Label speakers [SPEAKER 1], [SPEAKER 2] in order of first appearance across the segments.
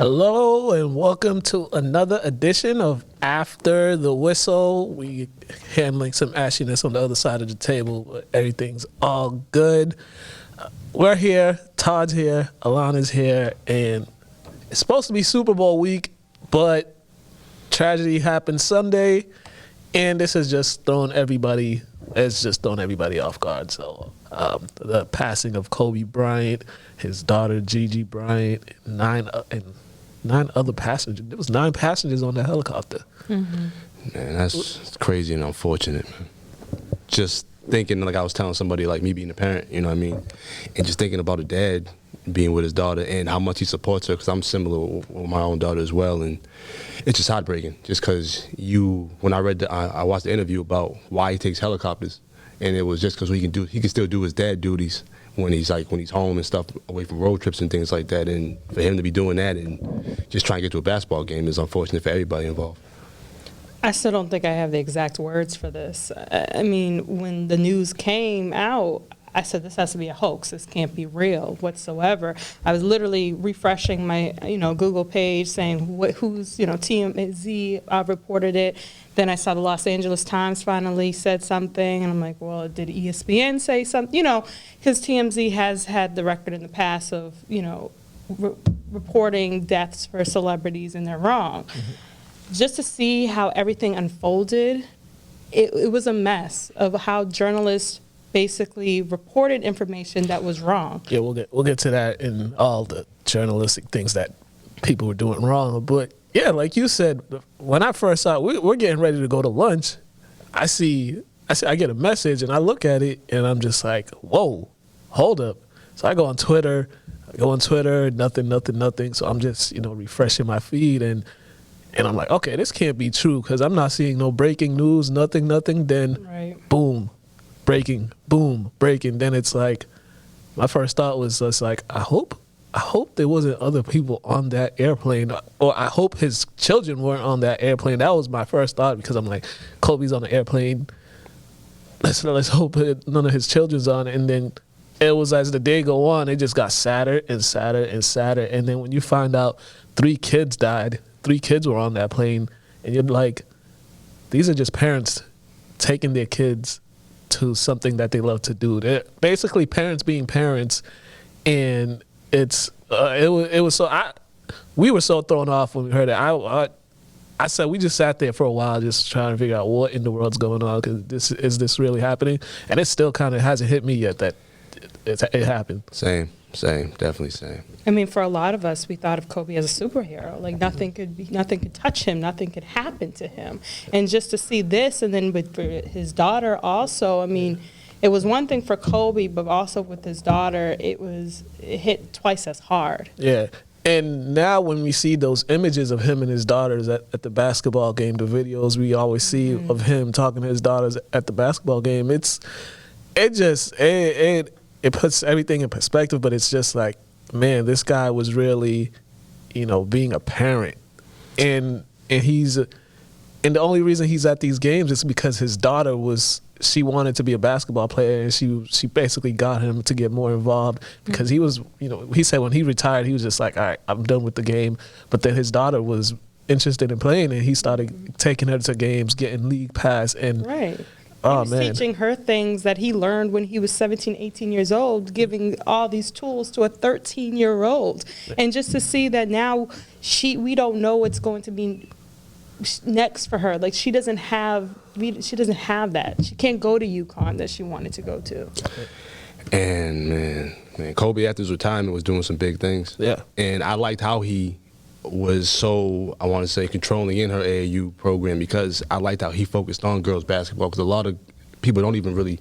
[SPEAKER 1] Hello and welcome to another edition of After the Whistle. We handling some ashiness on the other side of the table, but everything's all good. We're here, Todd's here, Allana's here, and it's supposed to be Super Bowl week, but tragedy happened Sunday, and this has just thrown everybody off guard. So the passing of Kobe Bryant, his daughter Gigi Bryant, nine other passengers. There was 9 passengers on the helicopter.
[SPEAKER 2] Mm-hmm.
[SPEAKER 3] Man, that's crazy and unfortunate, man. Just thinking, like I was telling somebody, like me being a parent, you know what I mean? And just thinking about a dad being with his daughter and how much he supports her, because I'm similar with my own daughter as well. And it's just heartbreaking, just because when I watched the interview about why he takes helicopters, and it was just because he can still do his dad duties when he's home and stuff, away from road trips and things like that. And for him to be doing that and just trying to get to a basketball game is unfortunate for everybody involved.
[SPEAKER 2] I still don't think I have the exact words for this. I mean, when the news came out, I said, this has to be a hoax. This can't be real whatsoever. I was literally refreshing my, Google page saying who's, TMZ reported it. Then I saw the Los Angeles Times finally said something, and I'm like, well, did ESPN say something? Because TMZ has had the record in the past of, reporting deaths for celebrities, and they're wrong. Mm-hmm. Just to see how everything unfolded, it was a mess of how journalists basically reported information that was wrong.
[SPEAKER 1] Yeah, we'll get to that in all the journalistic things that people were doing wrong. But yeah, like you said, when I first saw it, we're getting ready to go to lunch. I get a message and I look at it and I'm just like, whoa, hold up. So I go on Twitter, nothing. So I'm just, refreshing my feed and I'm like, okay, this can't be true because I'm not seeing no breaking news, nothing. Then
[SPEAKER 2] right.
[SPEAKER 1] Boom, breaking, boom, breaking. Then it's like, my first thought was just like, I hope there wasn't other people on that airplane, or I hope his children weren't on that airplane. That was my first thought because I'm like, Kobe's on the airplane. Let's hope none of his children's on it. And then it was, as the day go on, it just got sadder and sadder and sadder. And then when you find out 3 kids died, 3 kids were on that plane, and you're like, these are just parents taking their kids to something that they love to do. They're basically parents being parents, and we were so thrown off when we heard it. I said we just sat there for a while just trying to figure out what in the world's going on, because is this really happening? And it still kind of hasn't hit me yet that it happened.
[SPEAKER 3] Same, definitely same.
[SPEAKER 2] I mean, for a lot of us, we thought of Kobe as a superhero. Like nothing could touch him, nothing could happen to him. And just to see this, and then for his daughter also, I mean, it was one thing for Kobe, but also with his daughter, it hit twice as hard.
[SPEAKER 1] Yeah. And now when we see those images of him and his daughters at the basketball game, the videos we always see of him talking to his daughters at the basketball game, it puts everything in perspective. But it's just like, man, this guy was really, being a parent, and the only reason he's at these games is because his daughter she wanted to be a basketball player, and she basically got him to get more involved, because he was, he said when he retired, he was just like, all right, I'm done with the game. But then his daughter was interested in playing, and he started taking her to games, getting league pass, and
[SPEAKER 2] right.
[SPEAKER 1] Oh,
[SPEAKER 2] he was teaching her things that he learned when he was 17, 18 years old, giving all these tools to a 13-year-old. And just to see that now we don't know what's going to be next for her. Like she doesn't have that. She can't go to UConn that she wanted to go to.
[SPEAKER 3] And man, Kobe after his retirement was doing some big things.
[SPEAKER 1] Yeah.
[SPEAKER 3] And I liked how he was so, I want to say, controlling in her AAU program, because I liked how he focused on girls basketball, because a lot of people don't even really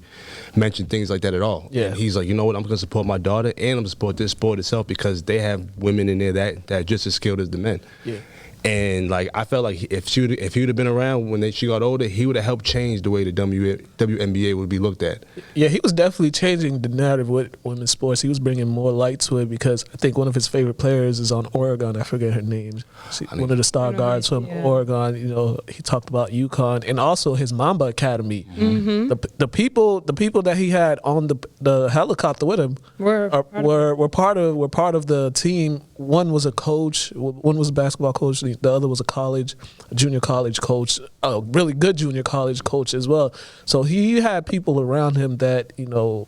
[SPEAKER 3] mention things like that at all.
[SPEAKER 1] Yeah.
[SPEAKER 3] And he's like, you know what, I'm going to support my daughter, and I'm going to support this sport itself, because they have women in there that are just as skilled as the men.
[SPEAKER 1] Yeah.
[SPEAKER 3] And like I felt like if he would have been around when she got older, he would have helped change the way the WNBA would be looked at.
[SPEAKER 1] Yeah, he was definitely changing the narrative with women's sports. He was bringing more light to it because I think one of his favorite players is on Oregon. I forget her name. One of the star guards from Oregon. You know, he talked about UConn and also his Mamba Academy.
[SPEAKER 2] Mm-hmm.
[SPEAKER 1] The people that he had on the helicopter with him were part of the team. One was a coach. One was a basketball coach. The other was a junior college coach, a really good junior college coach as well. So he had people around him that, you know,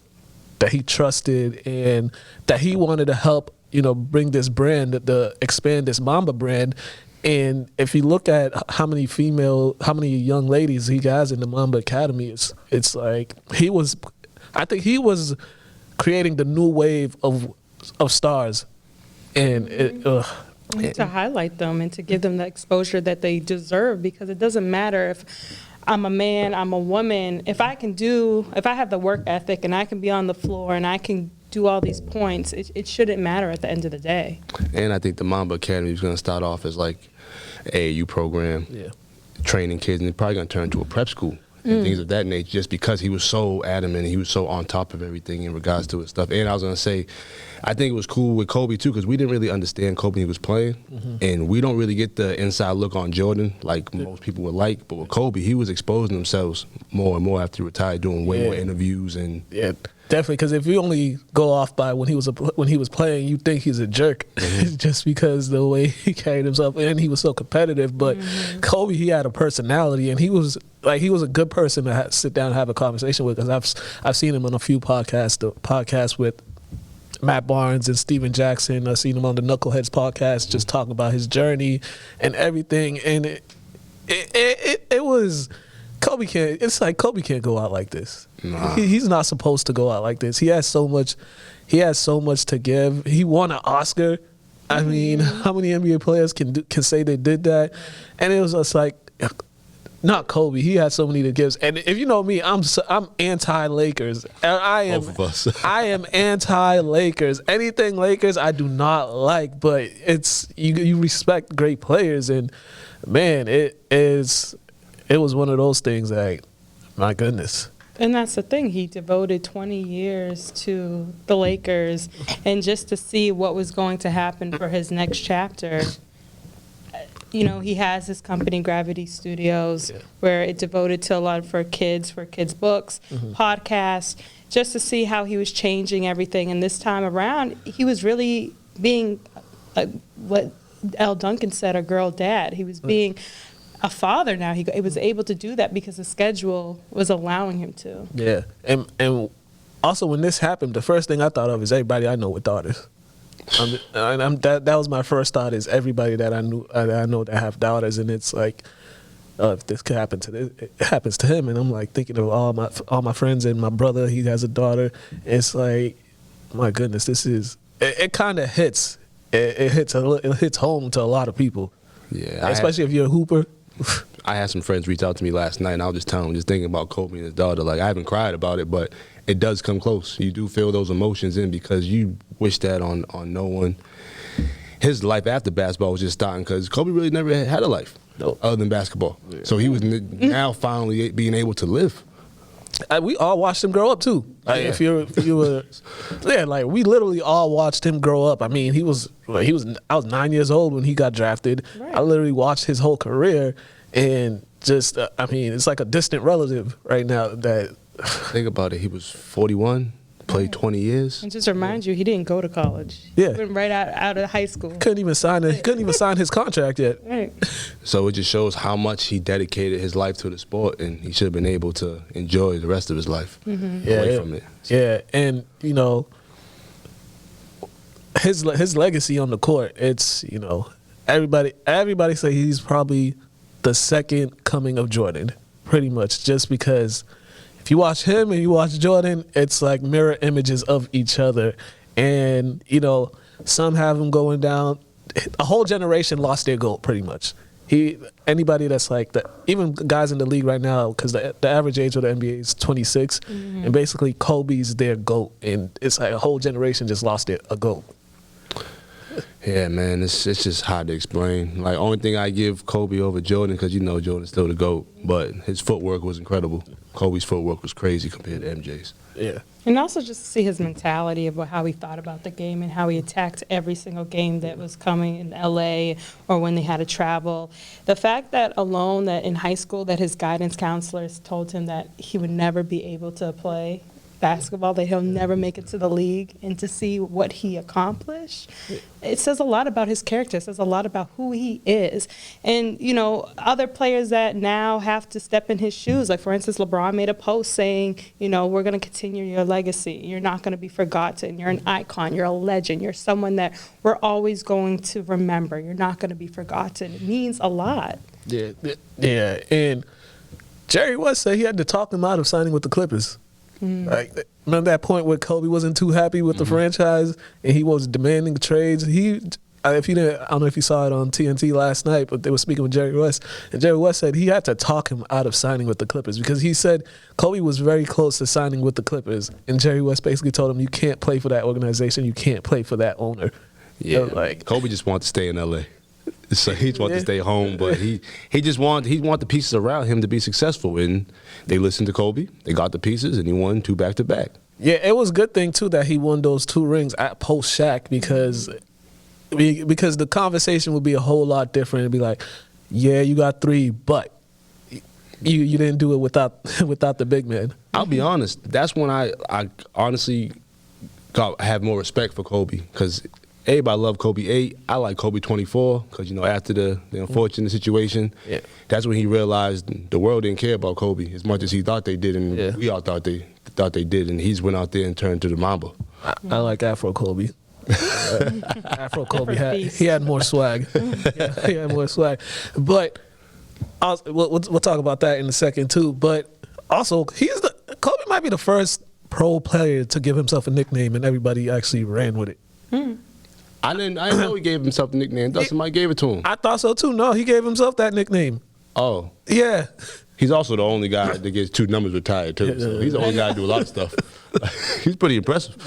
[SPEAKER 1] that he trusted and that he wanted to help, you know, bring this brand, expand this Mamba brand. And if you look at how many young ladies he has in the Mamba Academy, it's like I think he was creating the new wave of stars. And
[SPEAKER 2] to highlight them and to give them the exposure that they deserve, because it doesn't matter if I'm a man, I'm a woman. If I have the work ethic and I can be on the floor and I can do all these points, it shouldn't matter at the end of the day.
[SPEAKER 3] And I think the Mamba Academy is going to start off as like AAU program, training kids, and they're probably going to turn into a prep school. And things of that nature, just because he was so adamant, he was so on top of everything in regards to his stuff. And I was going to say, I think it was cool with Kobe, too, because we didn't really understand Kobe when he was playing. And we don't really get the inside look on Jordan like most people would like. But with Kobe, he was exposing himself more and more after he retired, doing way more interviews. And
[SPEAKER 1] definitely, because if you only go off by when he was playing, you think he's a jerk just because the way he carried himself, and he was so competitive. But Kobe, he had a personality, and he was a good person to sit down and have a conversation with. Because I've seen him on a few podcasts with Matt Barnes and Steven Jackson. I've seen him on the Knuckleheads podcast, just talking about his journey and everything. And it was. Kobe can't go out like this. Nah. He's not supposed to go out like this. He has so much to give. He won an Oscar. I mean, how many NBA players can say they did that? And it was just like, not Kobe. He had so many to give. And if you know me, I'm anti-Lakers. I am.
[SPEAKER 3] Both of us.
[SPEAKER 1] I am anti-Lakers. Anything Lakers, I do not like. But it's you respect great players, and man, it was one of those things that, my goodness.
[SPEAKER 2] And that's the thing. He devoted 20 years to the Lakers, and just to see what was going to happen for his next chapter. You know, he has his company, Gravity Studios, where it devoted to a lot for kids books, podcasts, just to see how he was changing everything. And this time around, he was really being, what L. Duncan said, a girl dad. He was being a father now. He was able to do that because the schedule was allowing him to. Yeah,
[SPEAKER 1] and also when this happened, the first thing I thought of is everybody I know with daughters. That was my first thought, is everybody that I know that have daughters, and it's like, if this could happen it happens to him, and I'm like thinking of all my friends, and my brother, he has a daughter. It's like, my goodness, this is it kind of hits. It hits home to a lot of people. Yeah, especially if you're a hooper.
[SPEAKER 3] I had some friends reach out to me last night, and I was just telling them, just thinking about Kobe and his daughter. Like, I haven't cried about it, but it does come close. You do feel those emotions in, because you wish that on no one. His life after basketball was just starting, because Kobe really never had a life other than basketball. Yeah. So he was now finally being able to live.
[SPEAKER 1] We all watched him grow up too. Like, if you were, like, we literally all watched him grow up. I mean, I was 9 years old when he got drafted. Right. I literally watched his whole career, and just, I mean, it's like a distant relative right now. That
[SPEAKER 3] think about it. He was 41, played 20 years.
[SPEAKER 2] And just to remind you, he didn't go to college.
[SPEAKER 1] Yeah,
[SPEAKER 2] he went right out of high school.
[SPEAKER 1] Couldn't even sign his contract yet.
[SPEAKER 2] Right.
[SPEAKER 3] So it just shows how much he dedicated his life to the sport, and he should have been able to enjoy the rest of his life away from it.
[SPEAKER 1] Yeah, and you know, his legacy on the court. It's, you know, everybody say he's probably the second coming of Jordan, pretty much, just because if you watch him and you watch Jordan, it's like mirror images of each other. And, you know, some have him going down. A whole generation lost their GOAT, pretty much. Anybody that's like that, even guys in the league right now, because the average age of the NBA is 26, and basically Kobe's their GOAT, and it's like a whole generation just lost a GOAT.
[SPEAKER 3] Yeah, man, it's just hard to explain. Like, only thing I give Kobe over Jordan, because Jordan's still the GOAT, but his footwork was incredible. Kobe's footwork was crazy compared to MJ's.
[SPEAKER 1] Yeah.
[SPEAKER 2] And also just to see his mentality about how he thought about the game and how he attacked every single game that was coming in L.A. or when they had to travel. The fact that alone that in high school that his guidance counselors told him that he would never be able to play basketball, that he'll never make it to the league, and to see what he accomplished, it says a lot about his character. It says a lot about who he is. And, other players that now have to step in his shoes, like, for instance, LeBron made a post saying, we're going to continue your legacy. You're not going to be forgotten. You're an icon. You're a legend. You're someone that we're always going to remember. You're not going to be forgotten. It means a lot.
[SPEAKER 1] Yeah. And Jerry West said he had to talk him out of signing with the Clippers. Like, remember that point where Kobe wasn't too happy with the franchise and he was demanding trades? I don't know if you saw it on TNT last night, but they were speaking with Jerry West, and Jerry West said he had to talk him out of signing with the Clippers because he said Kobe was very close to signing with the Clippers, and Jerry West basically told him, you can't play for that organization, you can't play for that owner.
[SPEAKER 3] Yeah, Kobe just wanted to stay in L.A. So he just wanted to stay home, but he want the pieces around him to be successful, and they listened to Kobe. They got the pieces, and he won 2 back-to-back.
[SPEAKER 1] Yeah, it was a good thing too that he won those 2 rings at post Shaq because the conversation would be a whole lot different. It'd be like, yeah, you got 3, but you didn't do it without the big man.
[SPEAKER 3] I'll be honest. That's when I honestly have more respect for Kobe because. Everybody loved Kobe 8. I like Kobe 24 because, after the unfortunate situation, that's when he realized the world didn't care about Kobe as much as he thought they did, and we all thought they did, and he's went out there and turned to the Mamba.
[SPEAKER 1] I like Afro Kobe. Afro Kobe had more swag. He had more swag. But we'll talk about that in a second too. But also, Kobe might be the first pro player to give himself a nickname, and everybody actually ran with it.
[SPEAKER 3] I didn't know he gave himself a nickname. Thought somebody gave it to him.
[SPEAKER 1] I thought so too. No, he gave himself that nickname.
[SPEAKER 3] Oh.
[SPEAKER 1] Yeah.
[SPEAKER 3] He's also the only guy that gets 2 numbers retired too. So he's the only guy to do a lot of stuff. He's pretty impressive.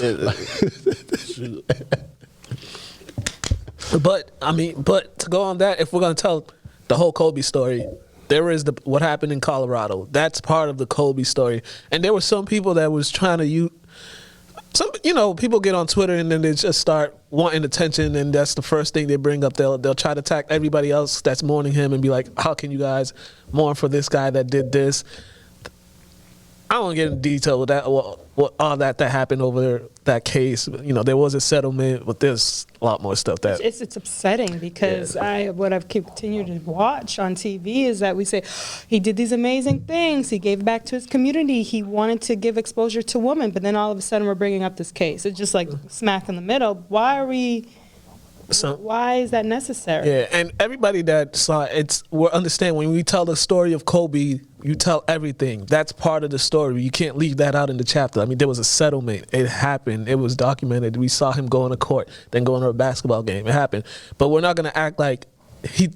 [SPEAKER 1] But to go on that, if we're gonna tell the whole Kobe story, there is what happened in Colorado. That's part of the Kobe story. And there were some people that was trying to people get on Twitter and then they just start wanting attention, and that's the first thing they bring up. They'll try to attack everybody else that's mourning him and be like, how can you guys mourn for this guy that did this? I don't want to get into detail with that, what all that happened over that case. There was a settlement, but there's a lot more stuff that
[SPEAKER 2] it's upsetting because what I've continued to watch on TV is that we say he did these amazing things, he gave back to his community, he wanted to give exposure to women, but then all of a sudden we're bringing up this case. It's just like smack in the middle. Why is that necessary?
[SPEAKER 1] Yeah, and everybody that saw it will understand when we tell the story of Kobe, you tell everything. That's part of the story. You can't leave that out in the chapter. I mean, there was a settlement. It happened. It was documented. We saw him go on a court, then go into a basketball game. It happened. But we're not going to act like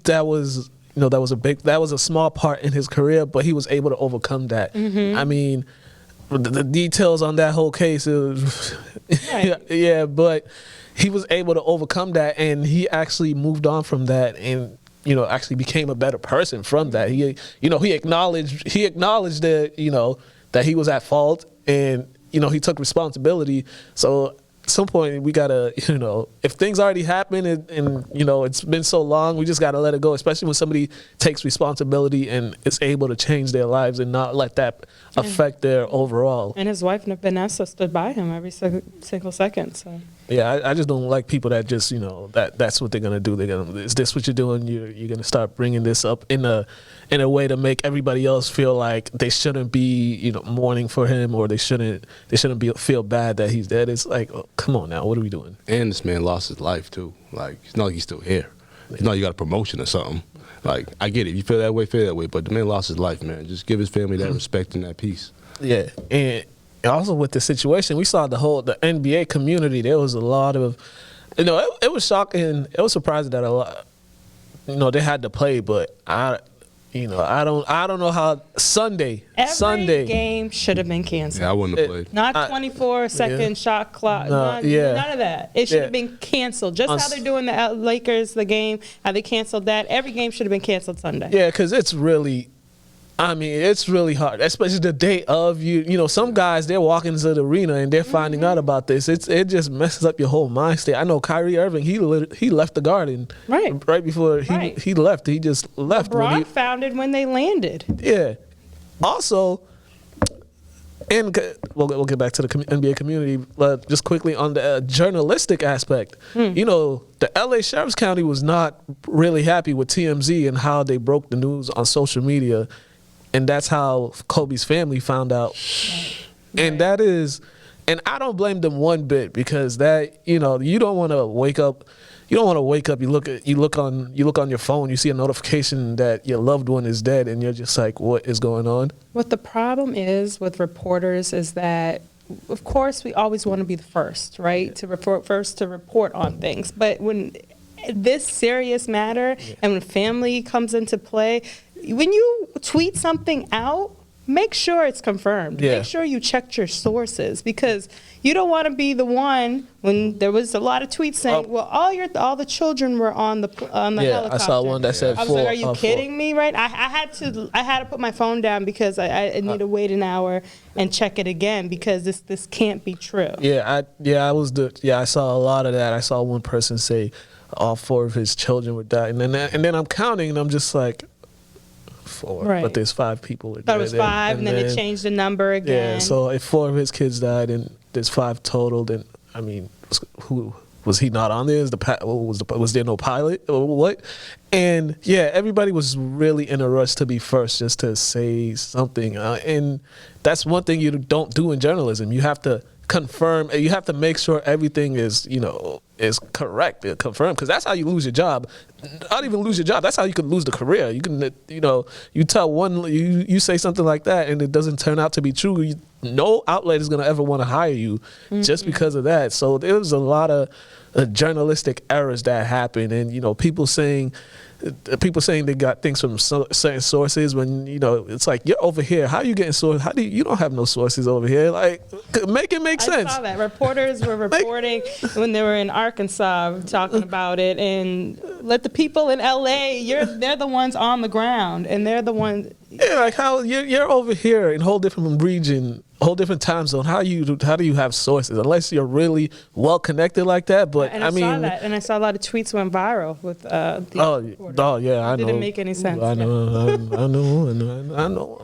[SPEAKER 1] that was a small part in his career, but he was able to overcome that. I mean, the details on that whole case, but he was able to overcome that, and he actually moved on from that, and actually became a better person from that. He acknowledged that that he was at fault, and he took responsibility. So at some point we gotta, if things already happened and it's been so long, we just gotta let it go. Especially when somebody takes responsibility and is able to change their lives and not let that affect their overall.
[SPEAKER 2] And his wife Vanessa stood by him every single second. So.
[SPEAKER 1] Yeah, I just don't like people that just that's what they're gonna do. Is this what you're doing? You're gonna start bringing this up in a way to make everybody else feel like they shouldn't be mourning for him, or they shouldn't feel bad that he's dead. It's like, oh, come on now, what are we doing?
[SPEAKER 3] And this man lost his life too. Like, it's not like he's still here. It's not like you got a promotion or something. Like, I get it. If you feel that way. But the man lost his life, man. Just give his family that respect and that peace.
[SPEAKER 1] Yeah, and also with the situation, we saw the NBA community. There was a lot of, it was shocking. It was surprising that a lot, they had to play. But I don't know how Sunday.
[SPEAKER 2] Every game should have been canceled.
[SPEAKER 3] Yeah, I wouldn't have played.
[SPEAKER 2] Not 24-second shot clock. None of that. It should have been canceled. Just how they're doing the Lakers, the game, how they canceled that. Every game should have been canceled Sunday.
[SPEAKER 1] Yeah, because it's really hard, especially the day of some guys, they're walking into the arena and they're finding out about this. It just messes up your whole mind state. I know Kyrie Irving, he left the Garden right before he left. He just left.
[SPEAKER 2] LeBron found it when they landed.
[SPEAKER 1] Yeah. Also, and we'll get back to the NBA community, but just quickly on the journalistic aspect, the LA Sheriff's County was not really happy with TMZ and how they broke the news on social media. And that's how Kobe's family found out. And and I don't blame them one bit, because that, you don't want to wake up. You look on your phone, you see a notification that your loved one is dead, and you're just like, what is going on?
[SPEAKER 2] What the problem is with reporters is that, of course, we always want to be the first, right? To report on things. But when this serious matter and when family comes into play, when you tweet something out, make sure it's confirmed.
[SPEAKER 1] Yeah.
[SPEAKER 2] Make sure you checked your sources, because you don't want to be the one when there was a lot of tweets saying, all the children were on the helicopter.
[SPEAKER 1] I saw one that said
[SPEAKER 2] I was like, are you kidding me? Right? I had to put my phone down because I need to wait an hour and check it again, because this can't be true.
[SPEAKER 1] I saw a lot of that. I saw one person say all 4 of his children were dying, and then I'm counting and I'm just like, 4, but there's 5 people.
[SPEAKER 2] Thought it was 5, and then they changed the number again.
[SPEAKER 1] Yeah, so if 4 of his kids died and there's 5 total, then who was he not on there? Was there no pilot or what? And everybody was really in a rush to be first, just to say something. And that's one thing you don't do in journalism. You have to confirm. You have to make sure everything is correct, confirmed, because that's how you lose your job. Not even lose your job. That's how you can lose the career. You can, you tell you say something like that and it doesn't turn out to be true. No outlet is going to ever want to hire you just because of that. So there was a lot of journalistic errors that happened, and people saying they got things from certain sources when it's like, you're over here. How are you getting sources? You don't have no sources over here? Like, make it make sense.
[SPEAKER 2] I saw that reporters were reporting when they were in Arkansas talking about it, and let the people in LA. They're the ones on the ground, and they're the ones.
[SPEAKER 1] Yeah, like how you're over here in a whole different region, whole different time zone. How do you have sources unless you're really well connected like that? But
[SPEAKER 2] I saw that, and I saw a lot of tweets went viral with I know. Didn't make any sense.
[SPEAKER 1] I know.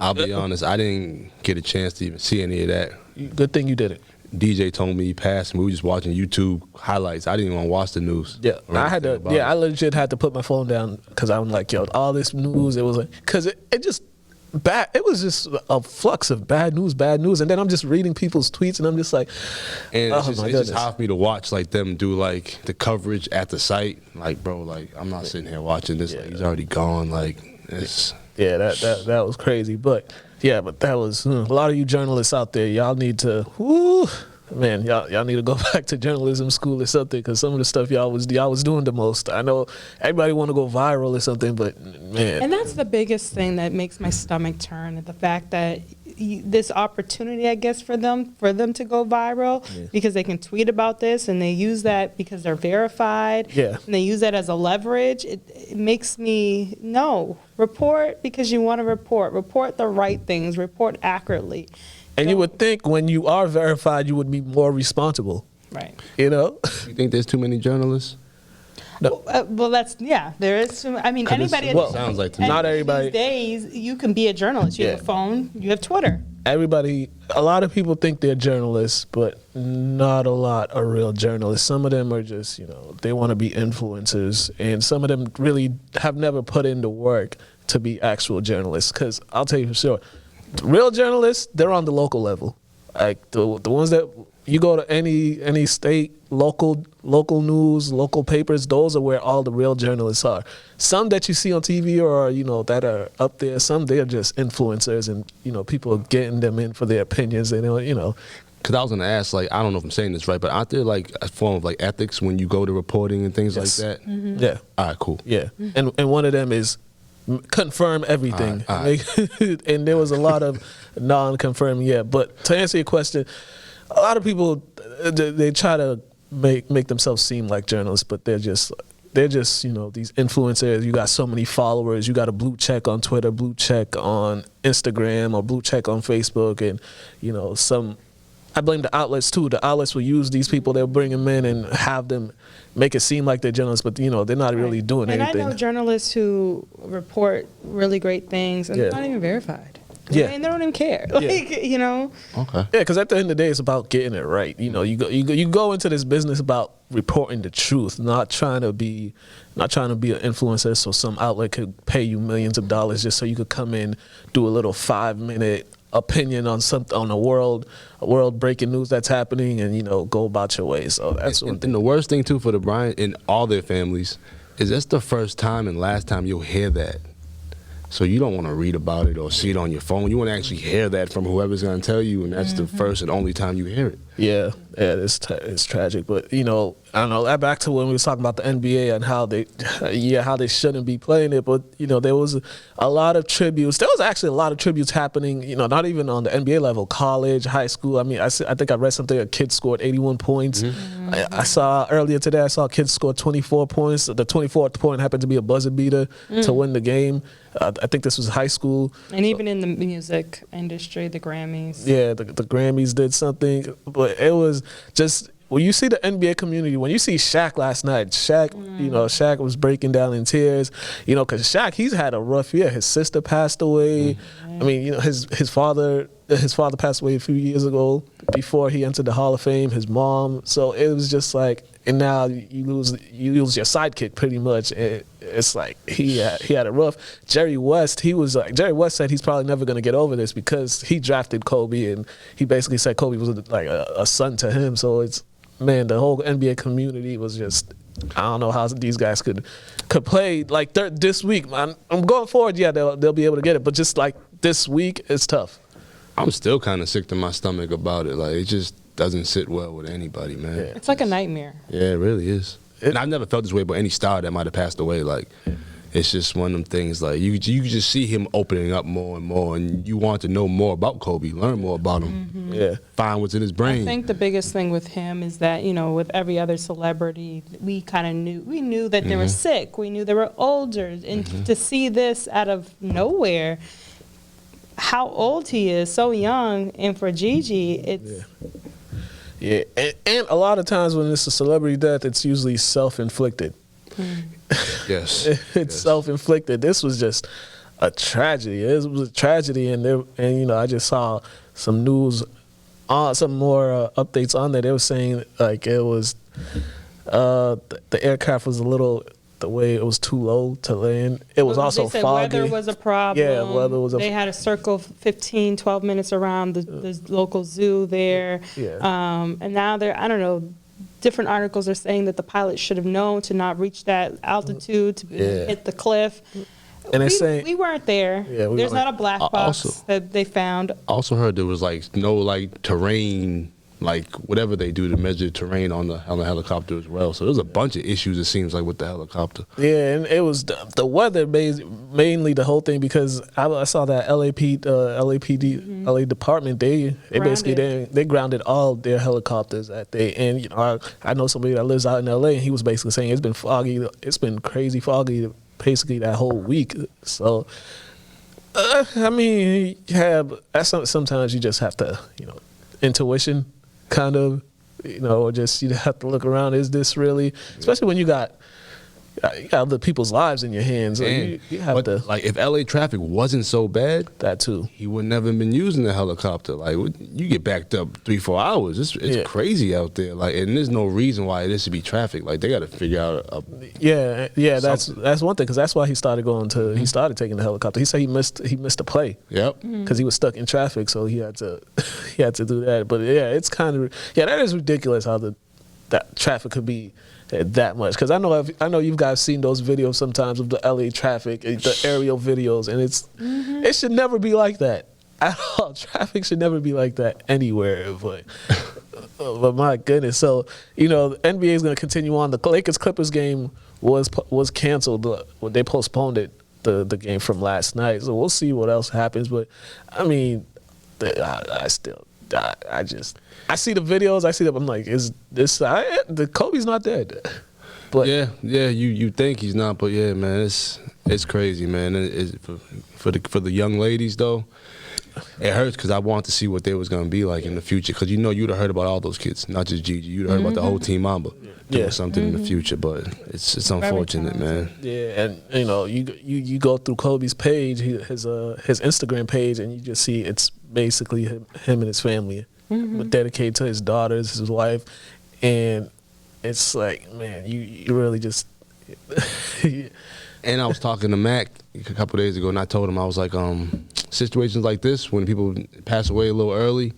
[SPEAKER 3] I'll be honest, I didn't get a chance to even see any of that.
[SPEAKER 1] Good thing you didn't.
[SPEAKER 3] DJ told me he passed, and we were just watching YouTube highlights. I didn't even want to watch the news.
[SPEAKER 1] Yeah, I legit had to put my phone down, because I'm like, all this news. It was like, because it just. Bad. It was just a flux of bad news, and then I'm just reading people's tweets, and I'm just like,
[SPEAKER 3] and it's just hard for me to watch like them do like the coverage at the site. Like, bro, like I'm not sitting here watching this. Like, he's already gone. Like, it's
[SPEAKER 1] that was crazy. But that was a lot of you journalists out there. Y'all need to, man, y'all need to go back to journalism school or something, because some of the stuff y'all was doing the most. I know everybody want to go viral or something, but man.
[SPEAKER 2] And that's the biggest thing that makes my stomach turn, the fact that this opportunity, I guess, for them to go viral, because they can tweet about this, and they use that because they're verified, and they use that as a leverage. It makes me report because you want to report the right things, report accurately.
[SPEAKER 1] And you would think when you are verified, you would be more responsible.
[SPEAKER 2] Right.
[SPEAKER 3] You think there's too many journalists?
[SPEAKER 1] No.
[SPEAKER 2] Well, there is too. I mean, anybody.
[SPEAKER 3] Sounds like to me.
[SPEAKER 1] Not everybody.
[SPEAKER 2] These days, you can be a journalist. You have a phone. You have Twitter.
[SPEAKER 1] A lot of people think they're journalists, but not a lot are real journalists. Some of them are just, they want to be influencers, and some of them really have never put in the work to be actual journalists. Because I'll tell you for sure. Real journalists, they're on the local level. Like the ones that you go to any state, local news, local papers, those are where all the real journalists are. Some that you see on TV or that are up there, some they're just influencers, and people are getting them in for their opinions. They don't.
[SPEAKER 3] Because I was going to ask, like, I don't know if I'm saying this right, but aren't there, like, a form of, like, ethics when you go to reporting and things like that?
[SPEAKER 2] Mm-hmm.
[SPEAKER 1] Yeah.
[SPEAKER 3] All right, cool.
[SPEAKER 1] Yeah. And one of them is confirm everything.
[SPEAKER 3] All right.
[SPEAKER 1] And there was a lot of non-confirming yet. But to answer your question, a lot of people, they try to make themselves seem like journalists, but they're just these influencers. You got so many followers. You got a blue check on Twitter, blue check on Instagram, or blue check on Facebook, and I blame the outlets too. The outlets will use these people. They'll bring them in and have them make it seem like they're journalists, but they're not really doing anything.
[SPEAKER 2] And I know journalists who report really great things and they're not even verified.
[SPEAKER 1] Yeah.
[SPEAKER 2] And they don't even care.
[SPEAKER 3] Okay.
[SPEAKER 1] Yeah, because at the end of the day, it's about getting it right. You go into this business about reporting the truth, not trying to be an influencer so some outlet could pay you millions of dollars just so you could come in, do a little 5-minute opinion on a world breaking news that's happening, and go about your way. So that's
[SPEAKER 3] and the worst thing too for the Bryant and all their families is that's the first time and last time you'll hear that. So you don't want to read about it or see it on your phone. You want to actually hear that from whoever's going to tell you, and that's the first and only time you hear it.
[SPEAKER 1] Yeah, it's tragic. But I don't know. Back to when we were talking about the NBA and how they shouldn't be playing it. But there was a lot of tributes. There was actually a lot of tributes happening. Not even on the NBA level, college, high school. I mean, I think I read something. A kid scored 81 points. Mm-hmm. I saw earlier today. I saw a kid score 24 points. The 24th point happened to be a buzzer beater to win the game. I think this was high school.
[SPEAKER 2] And even in the music industry, the Grammys.
[SPEAKER 1] Yeah, the Grammys did something. But it was just, when you see the NBA community, when you see Shaq last night, Shaq was breaking down in tears, because Shaq, he's had a rough year. His sister passed away. I mean, his father passed away a few years ago before he entered the Hall of Fame, his mom. So it was just like, and now you lose your sidekick pretty much. It's like he had a rough. Jerry West said he's probably never going to get over this because he drafted Kobe, and he basically said Kobe was like a son to him. So the whole NBA community was just, I don't know how these guys could play like this week. I'm going forward. Yeah, they'll be able to get it, but just like this week, it's tough.
[SPEAKER 3] I'm still kind of sick to my stomach about it. Like, it just doesn't sit well with anybody, man.
[SPEAKER 1] Yeah.
[SPEAKER 2] It's like a nightmare.
[SPEAKER 3] Yeah, it really is. And I've never felt this way about any star that might have passed away. Like, it's just one of them things. Like, you just see him opening up more and more, and you want to know more about Kobe, learn more about him.
[SPEAKER 2] Mm-hmm.
[SPEAKER 1] Yeah,
[SPEAKER 3] find what's in his brain.
[SPEAKER 2] I think the biggest thing with him is that with every other celebrity, we kind of knew that they were sick. We knew they were older, and to see this out of nowhere. How old he is, so young, and for Gigi, it's...
[SPEAKER 1] Yeah, and a lot of times when it's a celebrity death, it's usually self-inflicted.
[SPEAKER 3] Yes.
[SPEAKER 1] It's self-inflicted. This was just a tragedy. It was a tragedy, and I just saw some news, some more updates on that. They were saying, like, it was, the aircraft was the way it was too low to land. It was also foggy.
[SPEAKER 2] Weather was a problem.
[SPEAKER 1] Yeah, weather was
[SPEAKER 2] They had to circle 15, 12 minutes around the local zoo there.
[SPEAKER 1] Yeah.
[SPEAKER 2] And now I don't know, different articles are saying that the pilot should have known to not reach that altitude to hit the cliff.
[SPEAKER 1] And they're saying
[SPEAKER 2] we weren't there.
[SPEAKER 1] Yeah,
[SPEAKER 2] There's not a black box that they found.
[SPEAKER 3] Also heard there was no terrain, whatever they do to measure terrain on the helicopter as well. So there's a bunch of issues, it seems like, with the helicopter.
[SPEAKER 1] Yeah, and it was the weather mainly the whole thing, because I saw that LAPD LA department, they basically they grounded all their helicopters at and I know somebody that lives out in LA, and he was basically saying it's been foggy, it's been crazy foggy basically that whole week. So I mean, sometimes you just have to, intuition kind of, or just you have to look around. Is this really, especially when you got other people's lives in your hands? So you have to.
[SPEAKER 3] Like, if LA traffic wasn't so bad,
[SPEAKER 1] that too,
[SPEAKER 3] he would never have been using the helicopter. Like, you get backed up 3-4 hours. It's crazy out there. Like, and there's no reason why there should be traffic. Like, they got to figure out that's one thing, because that's why he started he started taking the helicopter. He said he missed a play. Yep.
[SPEAKER 1] Because he was stuck in traffic, so he had to do that. But it's kind of that is ridiculous how that traffic could be that much. Because I know you guys seen those videos sometimes of the LA traffic, the aerial videos, and it should never be like that at all. Traffic should never be like that anywhere. But my goodness, so the NBA is going to continue on. The Lakers Clippers game was canceled. They postponed it the game from last night. So we'll see what else happens. But I mean, I see the videos. I see them. I'm like, is this the Kobe's not dead? But
[SPEAKER 3] yeah, you think he's not, but yeah, man, it's crazy, man. For the young ladies though, it hurts because I want to see what they was gonna be like in the future. Because you'd have heard about all those kids, not just Gigi. You'd have heard about the whole team Mamba doing something in the future. But it's unfortunate, man.
[SPEAKER 1] Yeah, and you go through Kobe's page, his Instagram page, and you just see it's basically him and his family, dedicated to his daughters, his wife, and it's like, man, you really just.
[SPEAKER 3] And I was talking to Mac a couple days ago, and I told him, I was like, situations like this, when people pass away a little early,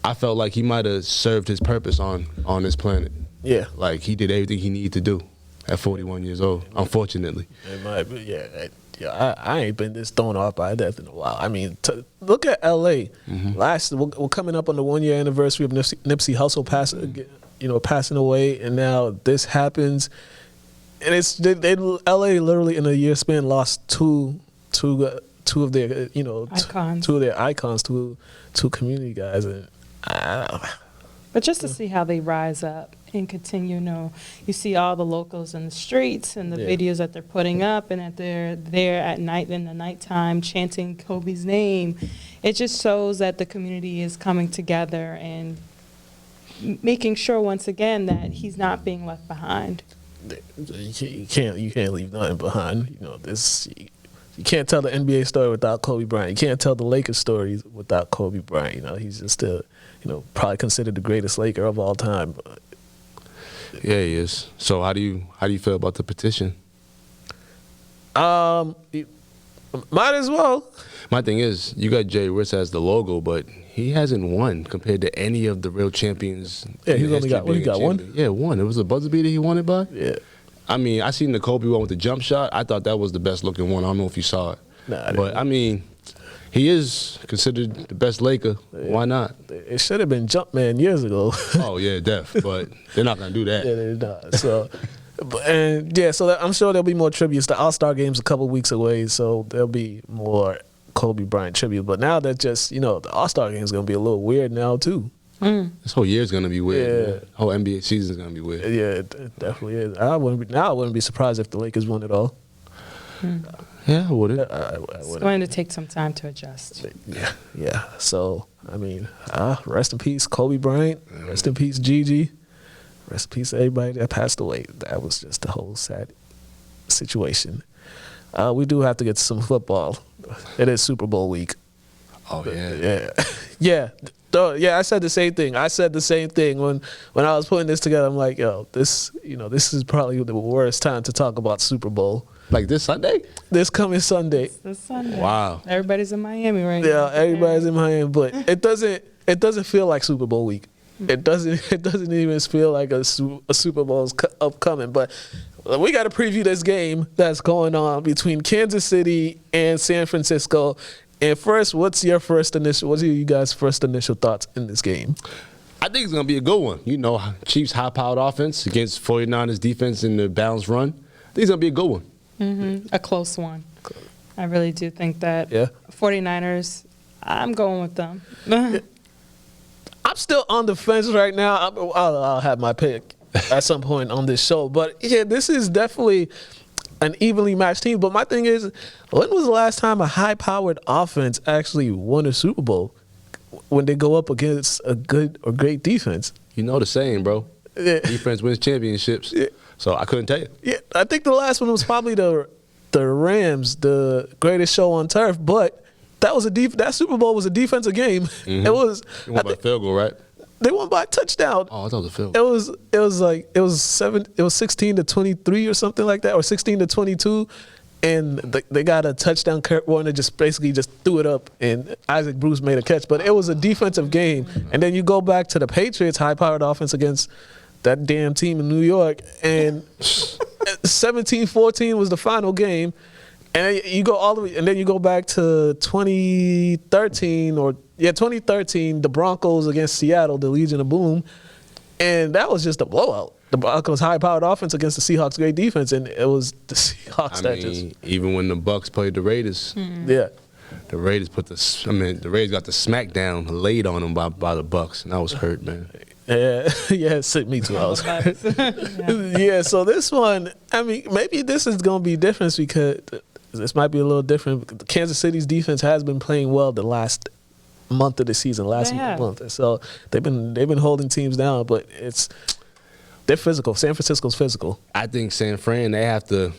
[SPEAKER 3] I felt like he might have served his purpose on this planet.
[SPEAKER 1] Yeah.
[SPEAKER 3] Like, he did everything he needed to do at 41 years old, unfortunately.
[SPEAKER 1] It might be, yeah. I ain't been this thrown off by death in a while. I mean, look at L.A. We're coming up on the 1 year anniversary of Nipsey Hussle passing away, and now this happens. And it's L.A. literally in a year span lost two of their
[SPEAKER 2] icons.
[SPEAKER 1] two of their icons, two community guys, and
[SPEAKER 2] but just to see how they rise up and continue, you see all the locals in the streets and the videos that they're putting up, and that they're there at night in the nighttime chanting Kobe's name. It just shows that the community is coming together and making sure once again that he's not being left behind.
[SPEAKER 1] You can't leave nothing behind. You can't tell the NBA story without Kobe Bryant. You can't tell the Lakers stories without Kobe Bryant. He's just still, probably considered the greatest Laker of all time.
[SPEAKER 3] Yeah, he is. So how do you feel about the petition?
[SPEAKER 1] Might as well.
[SPEAKER 3] My thing is, you got Jay Rich as the logo, but he hasn't won compared to any of the real champions.
[SPEAKER 1] Yeah, he's only got one?
[SPEAKER 3] Yeah, one. It was a buzzer beater he won it by?
[SPEAKER 1] Yeah.
[SPEAKER 3] I mean, I seen the Kobe one with the jump shot. I thought that was the best looking one. I don't know if you saw it.
[SPEAKER 1] Nah,
[SPEAKER 3] but, I mean, he is considered the best Laker. Yeah. Why not?
[SPEAKER 1] It should have been Jumpman years ago.
[SPEAKER 3] Oh, yeah, def. But they're not going to do that.
[SPEAKER 1] Yeah, they're not. So, I'm sure there'll be more tributes. The All-Star Game's a couple weeks away, so there'll be more Kobe Bryant tribute. But now that just, the All-Star Game's going to be a little weird now, too.
[SPEAKER 3] This whole year's going to be weird. Yeah. Whole NBA season's going to be weird.
[SPEAKER 1] Yeah, it definitely is. I wouldn't be surprised if the Lakers won it all.
[SPEAKER 3] Yeah, I wouldn't.
[SPEAKER 2] It's going to take some time to adjust.
[SPEAKER 1] Yeah. So, I mean, rest in peace, Kobe Bryant. Rest in peace, Gigi. Rest in peace, everybody that passed away. That was just a whole sad situation. We do have to get to some football. It is Super Bowl week.
[SPEAKER 3] Oh, yeah.
[SPEAKER 1] Yeah. Yeah, I said the same thing. When I was putting this together. I'm like, this is probably the worst time to talk about Super Bowl.
[SPEAKER 3] Like this Sunday?
[SPEAKER 1] This coming Sunday.
[SPEAKER 2] It's this Sunday.
[SPEAKER 3] Wow.
[SPEAKER 2] Everybody's in Miami right now.
[SPEAKER 1] Yeah, everybody's in Miami, but it doesn't feel like Super Bowl week. It doesn't even feel like a Super Bowl's upcoming. But we got to preview this game that's going on between Kansas City and San Francisco. And first, what's you guys' first initial thoughts in this game?
[SPEAKER 3] I think it's going to be a good one. Chiefs high-powered offense against 49ers defense in the balanced run. I think it's going to be a good one.
[SPEAKER 2] A close one. I really do think that.
[SPEAKER 1] Yeah.
[SPEAKER 2] 49ers, I'm going with them.
[SPEAKER 1] I'm still on the fence right now. I'll have my pick at some point on this show. But, yeah, this is definitely an evenly matched team. But my thing is, when was the last time a high-powered offense actually won a Super Bowl when they go up against a good or great defense?
[SPEAKER 3] You know the saying, bro. Yeah. Defense wins championships. Yeah. So I couldn't tell you.
[SPEAKER 1] Yeah, I think the last one was probably the Rams, the greatest show on turf. But that Super Bowl was a defensive game.
[SPEAKER 3] Mm-hmm.
[SPEAKER 1] It was.
[SPEAKER 3] You won by field goal, right?
[SPEAKER 1] They won by a touchdown.
[SPEAKER 3] Oh, I thought it was a field goal.
[SPEAKER 1] It was 16-23 or something like that, or 16-22, and they got a touchdown. Kurt Warner just basically threw it up, and Isaac Bruce made a catch. But it was a defensive game, and then you go back to the Patriots' high-powered offense against that damn team in New York, and 17-14 was the final game. And you go all the way, and then you go back to 2013, the Broncos against Seattle, the Legion of Boom, and that was just a blowout. the Broncos' high-powered offense against the Seahawks' great defense, and it was the Seahawks that just
[SPEAKER 3] even when the Bucks played the Raiders,
[SPEAKER 1] yeah.
[SPEAKER 3] the Raiders the Raiders got the smackdown laid on them by the Bucks, and I was hurt, man.
[SPEAKER 1] Yeah, me too. I was hurt. Yeah, so this one, I mean, maybe this is going to be different because this might be a little different. Kansas City's defense has been playing well the last month of the season, month. So they've been holding teams down, but they're physical. San Francisco's physical.
[SPEAKER 3] I think San Fran, they have to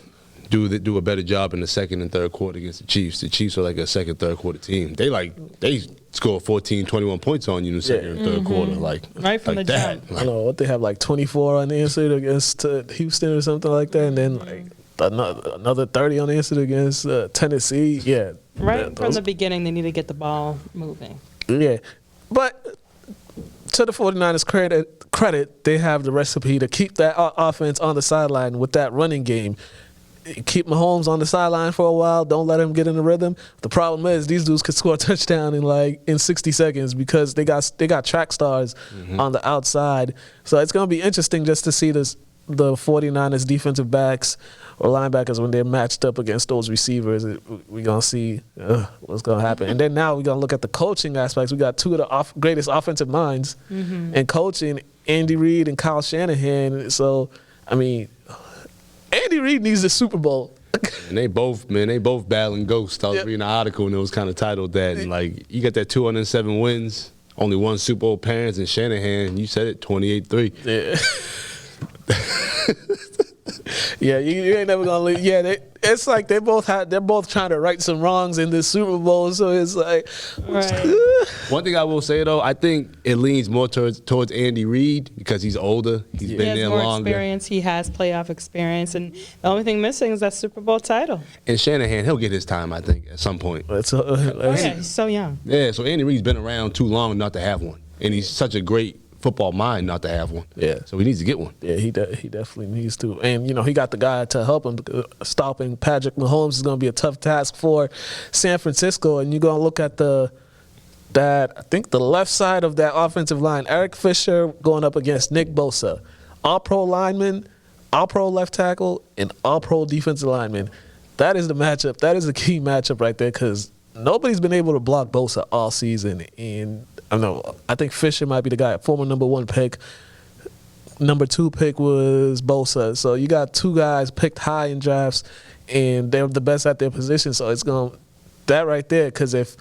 [SPEAKER 3] do a better job in the second and third quarter against the Chiefs. The Chiefs are like a second, third quarter team. They score 14, 21 points on you in the second and third quarter,
[SPEAKER 2] right from
[SPEAKER 3] like
[SPEAKER 2] the
[SPEAKER 3] that.
[SPEAKER 2] jump.
[SPEAKER 1] I don't know what they have, like 24 unanswered against Houston or something like that, and then like another 30 unanswered against Tennessee. Yeah,
[SPEAKER 2] Right from the beginning, they need to get the ball moving.
[SPEAKER 1] Yeah, but to the 49ers' credit, they have the recipe to keep that offense on the sideline with that running game. Keep Mahomes on the sideline for a while. Don't let him get in the rhythm. The problem is these dudes could score a touchdown in 60 seconds because they got track stars on the outside. So it's going to be interesting just to see the 49ers defensive backs or linebackers when they're matched up against those receivers. We're going to see what's going to happen. And then now we're going to look at the coaching aspects. We got two of the greatest offensive minds in coaching, Andy Reid and Kyle Shanahan. So, I mean, Andy Reid needs the Super Bowl.
[SPEAKER 3] And they both battling ghosts. I was reading an article and it was kind of titled that. And like, you got that 207 wins, only one Super Bowl appearance, and Shanahan, you said it, 28-3.
[SPEAKER 1] Yeah. Yeah, you ain't never gonna leave. Yeah, it's like they're both trying to right some wrongs in this Super Bowl. So it's like,
[SPEAKER 2] Right.
[SPEAKER 3] One thing I will say though, I think it leans more towards Andy Reid because he's older. He's been
[SPEAKER 2] He has
[SPEAKER 3] there
[SPEAKER 2] more
[SPEAKER 3] longer.
[SPEAKER 2] experience. He has playoff experience, and the only thing missing is that Super Bowl title.
[SPEAKER 3] And Shanahan, he'll get his time, I think, at some point.
[SPEAKER 2] He's so young.
[SPEAKER 3] Yeah, so Andy Reid's been around too long not to have one, and he's such a great football mind not to have one.
[SPEAKER 1] Yeah.
[SPEAKER 3] So he needs to get one.
[SPEAKER 1] Yeah, he definitely needs to. And, he got the guy to help him. Stopping Patrick Mahomes is going to be a tough task for San Francisco. And you're going to look at I think the left side of that offensive line, Eric Fisher going up against Nick Bosa. All-pro lineman, all-pro left tackle, and all-pro defensive lineman. That is the matchup. That is the key matchup right there because nobody's been able to block Bosa all season. And I think Fisher might be the guy, former number 1 pick. Number 2 pick was Bosa. So you got two guys picked high in drafts, and they're the best at their position. So it's going that right there, because if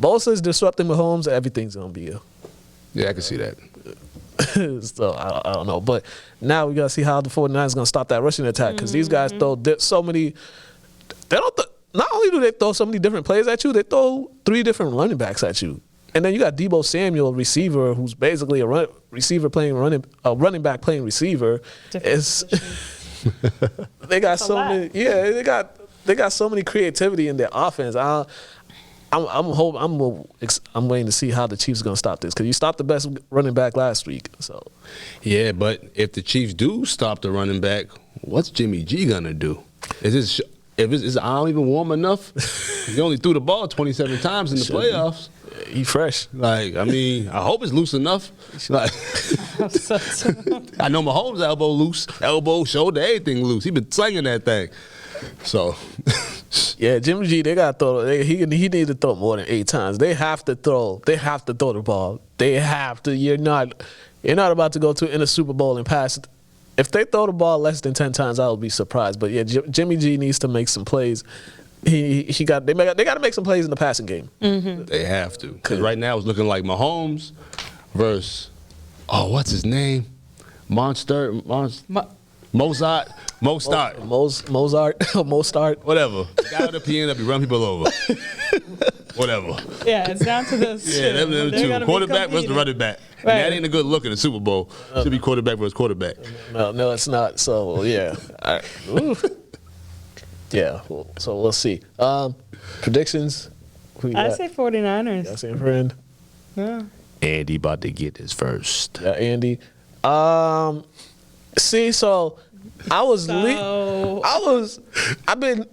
[SPEAKER 1] Bosa is disrupting Mahomes, everything's going to be
[SPEAKER 3] Yeah, I can see that.
[SPEAKER 1] So I don't know. But now we got to see how the 49ers are going to stop that rushing attack, because these guys throw so many. They don't. Not only do they throw so many different plays at you, they throw 3 different running backs at you. And then you got Deebo Samuel, receiver, who's basically a running back playing receiver. They got so many. Yeah, they got so many creativity in their offense. I'm waiting to see how the Chiefs are going to stop this, because you stopped the best running back last week. So,
[SPEAKER 3] yeah, but if the Chiefs do stop the running back, what's Jimmy G gonna do? Is his arm even warm enough? He only threw the ball 27 times in the playoffs.
[SPEAKER 1] He fresh.
[SPEAKER 3] Like, I mean, I hope it's loose enough. Like, I know Mahomes' elbow loose, elbow, shoulder, everything loose. He been slinging that thing. So,
[SPEAKER 1] yeah, Jimmy G, they got to throw. He need to throw more than 8 times. They have to throw. They have to throw the ball. They have to. You're not about to go in a Super Bowl and pass. If they throw the ball less than 10 times, I would be surprised. But yeah, Jimmy G needs to make some plays. They got to make some plays in the passing game.
[SPEAKER 2] Mm-hmm.
[SPEAKER 3] They have to, because right now it's looking like Mahomes versus what's his name? Mozart, Mozart, whatever. The guy with the piano that be running people over. Whatever.
[SPEAKER 2] Yeah, it's down to this.
[SPEAKER 3] Yeah, them two. Quarterback versus the running back.
[SPEAKER 2] Right.
[SPEAKER 3] And that ain't a good look in the Super Bowl. Should be quarterback versus quarterback.
[SPEAKER 1] No, it's not. So, yeah. Yeah, so we'll see. Predictions?
[SPEAKER 2] I say 49ers.
[SPEAKER 1] I say a friend.
[SPEAKER 2] Yeah.
[SPEAKER 3] Andy about to get his first.
[SPEAKER 1] Yeah, Andy. See, so I've been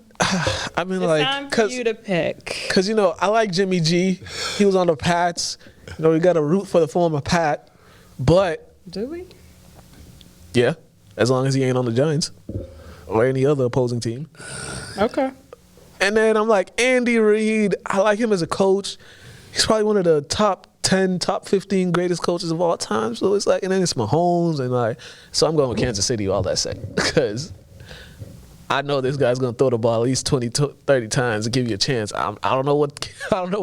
[SPEAKER 1] like,
[SPEAKER 2] time for you to pick.
[SPEAKER 1] Because, I like Jimmy G. He was on the Pats. We got to root for the former Pat. But,
[SPEAKER 2] Do we?
[SPEAKER 1] yeah. as long as he ain't on the Giants or any other opposing team.
[SPEAKER 2] Okay.
[SPEAKER 1] And then I'm like, Andy Reid, I like him as a coach. He's probably one of the top 10, top 15 greatest coaches of all time. So it's like, and then it's Mahomes, and like, so I'm going with Kansas City all that second because I know this guy's going to throw the ball at least 20, 30 times and give you a chance. I don't know what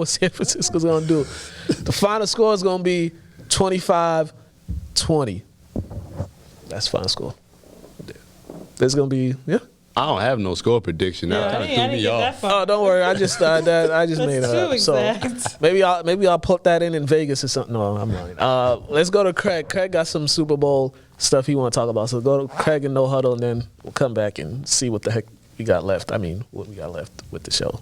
[SPEAKER 1] San Francisco's going to do. The final score is going to be 25-20. That's the final score. There's going to be, yeah.
[SPEAKER 3] I don't have no score prediction. That kind of threw me off.
[SPEAKER 1] Oh, don't worry. I just made it up.
[SPEAKER 2] Exact.
[SPEAKER 1] So maybe I'll put that in Vegas or something. No, I'm lying. Let's go to Craig. Craig got some Super Bowl stuff he want to talk about. So go to Craig and No Huddle, and then we'll come back and see what the heck we got left. I mean, what we got left with the show.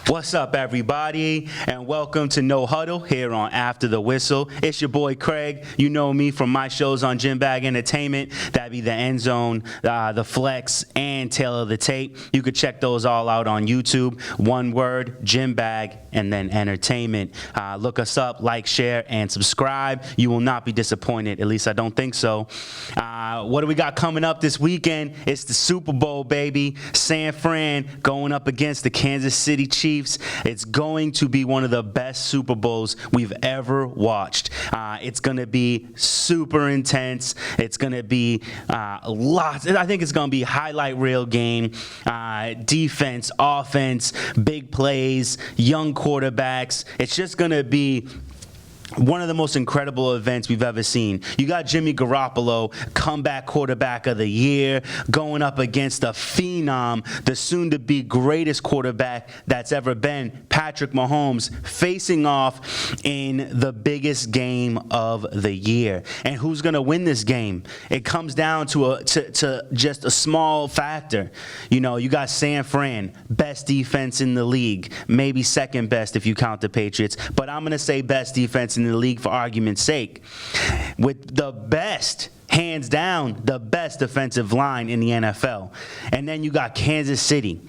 [SPEAKER 4] What's up, everybody, and welcome to No Huddle here on After the Whistle. It's your boy Craig. You know me from my shows on Gym Bag Entertainment. That'd be The End Zone, The Flex, and Tail of the Tape. You could check those all out on YouTube. One word, Gym Bag, and then Entertainment. Look us up, like, share, and subscribe. You will not be disappointed. At least I don't think so. What do we got coming up this weekend? It's the Super Bowl, baby. San Fran going up against the Kansas City Chiefs. It's going to be one of the best Super Bowls we've ever watched. It's going to be super intense. It's going to be lots. I think it's going to be highlight reel game. Defense, offense, big plays, young quarterbacks. It's just going to be one of the most incredible events we've ever seen. You got Jimmy Garoppolo, comeback quarterback of the year, going up against the phenom, the soon-to-be greatest quarterback that's ever been, Patrick Mahomes, facing off in the biggest game of the year. And who's going to win this game? It comes down to just a small factor. You know, you got San Fran, best defense in the league, maybe second best if you count the Patriots, but I'm going to say best defense in the league for argument's sake, with the best, hands down, the best defensive line in the NFL. And then you got Kansas City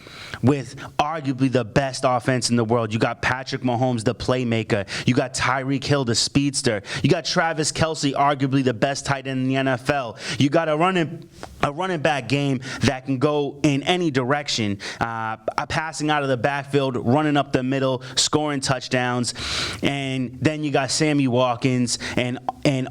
[SPEAKER 4] with arguably the best offense in the world. You got Patrick Mahomes, the playmaker. You got Tyreek Hill, the speedster. You got Travis Kelce, arguably the best tight end in the NFL. You got a running back game that can go in any direction, passing out of the backfield, running up the middle, scoring touchdowns. And then you got Sammy Watkins and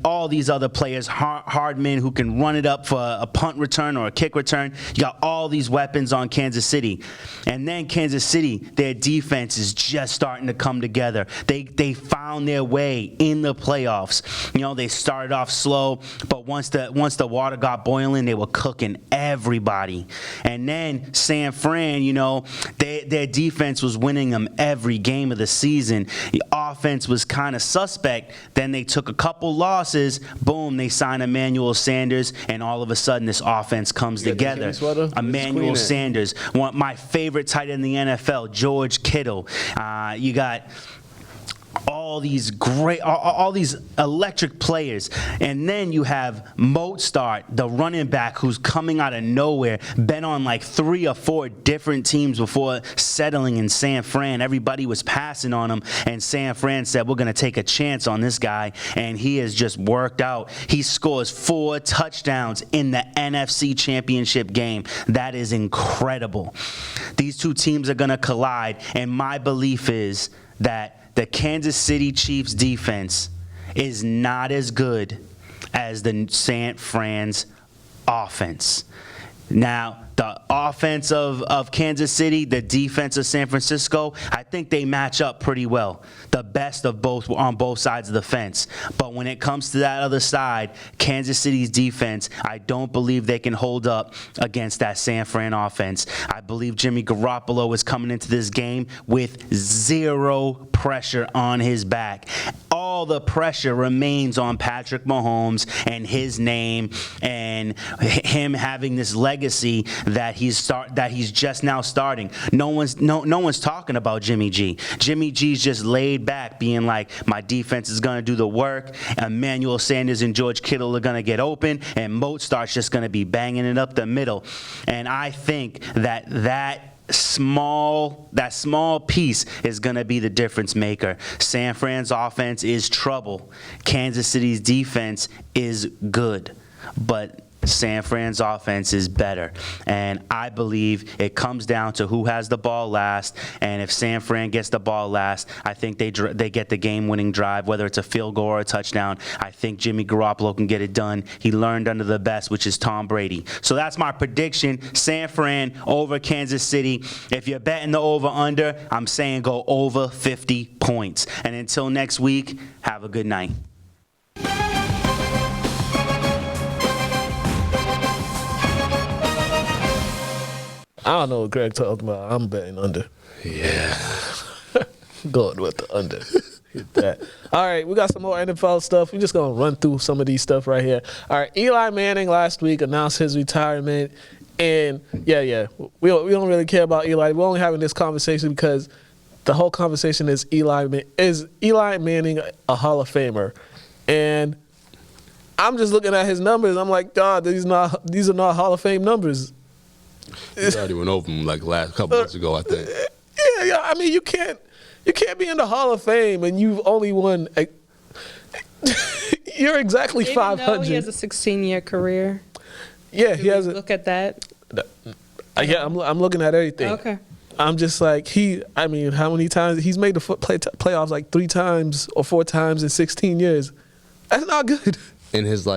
[SPEAKER 4] all these other players, Hardman, who can run it up for a punt return or a kick return. You got all these weapons on Kansas City. And then Kansas City, their defense is just starting to come together. They found their way in the playoffs. You know, they started off slow, but once the water got boiling, they were cooking everybody. And then San Fran, you know, their defense was winning them every game of the season. The offense was kind of suspect. Then they took a couple losses. Boom, they signed Emmanuel Sanders, and all of a sudden this offense comes together. Emmanuel Sanders, my favorite tight end in the NFL, George Kittle. You got all these great, all these electric players. And then you have Mostert, the running back who's coming out of nowhere, been on like 3 or 4 different teams before settling in San Fran. Everybody was passing on him, and San Fran said, we're going to take a chance on this guy, and he has just worked out. He scores 4 touchdowns in the NFC Championship game. That is incredible. These two teams are going to collide, and my belief is that the Kansas City Chiefs defense is not as good as the San Fran's offense. Now, the offense of Kansas City, the defense of San Francisco, I think they match up pretty well. The best of both on both sides of the fence. But when it comes to that other side, Kansas City's defense, I don't believe they can hold up against that San Fran offense. I believe Jimmy Garoppolo is coming into this game with 0 pressure on his back. All the pressure remains on Patrick Mahomes and his name and him having this legacy that he's just now starting. No one's talking about Jimmy G. Jimmy G's just laid back, being like, my defense is going to do the work. Emmanuel Sanders and George Kittle are going to get open, and Mostert's just going to be banging it up the middle. And I think that small piece is going to be the difference maker. San Fran's offense is trouble. Kansas City's defense is good. But San Fran's offense is better. And I believe it comes down to who has the ball last. And if San Fran gets the ball last, I think they get the game-winning drive, whether it's a field goal or a touchdown. I think Jimmy Garoppolo can get it done. He learned under the best, which is Tom Brady. So that's my prediction. San Fran over Kansas City. If you're betting the over-under, I'm saying go over 50 points. And until next week, have a good night.
[SPEAKER 1] I don't know what Greg talking about. I'm betting under.
[SPEAKER 3] Yeah.
[SPEAKER 1] Going with the under. Hit that. All right, we got some more NFL stuff. We're just going to run through some of these stuff right here. All right, Eli Manning last week announced his retirement. And, yeah, we don't really care about Eli. We're only having this conversation because the whole conversation is Eli Manning a Hall of Famer? And I'm just looking at his numbers. I'm like, God, these are not Hall of Fame numbers.
[SPEAKER 3] We already went over them like last couple months ago, I think.
[SPEAKER 1] Yeah. I mean, you can't be in the Hall of Fame and you've only won. You're exactly 500.
[SPEAKER 2] He has a 16-year career.
[SPEAKER 1] Yeah, he has.
[SPEAKER 2] Look at that.
[SPEAKER 1] Yeah, I'm looking at everything.
[SPEAKER 2] Okay.
[SPEAKER 1] I'm just like how many times he's made the playoffs like 3 times or 4 times in 16 years. That's not good.
[SPEAKER 3] And his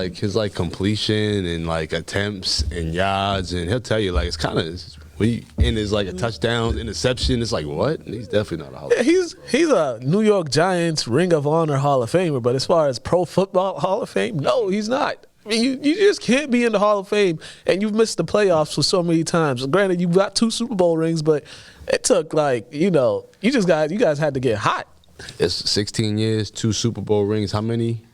[SPEAKER 3] completion and like attempts and yards, and he'll tell you like it's kind of in his like a touchdown, interception. It's like what? He's definitely not a Hall of Famer.
[SPEAKER 1] He's a New York Giants Ring of Honor Hall of Famer, but as far as Pro Football Hall of Fame, no, he's not. I mean, you just can't be in the Hall of Fame, and you've missed the playoffs for so many times. Granted, you got 2 Super Bowl rings, but it took you guys had to get hot.
[SPEAKER 3] It's 16 years, 2 Super Bowl rings. How many?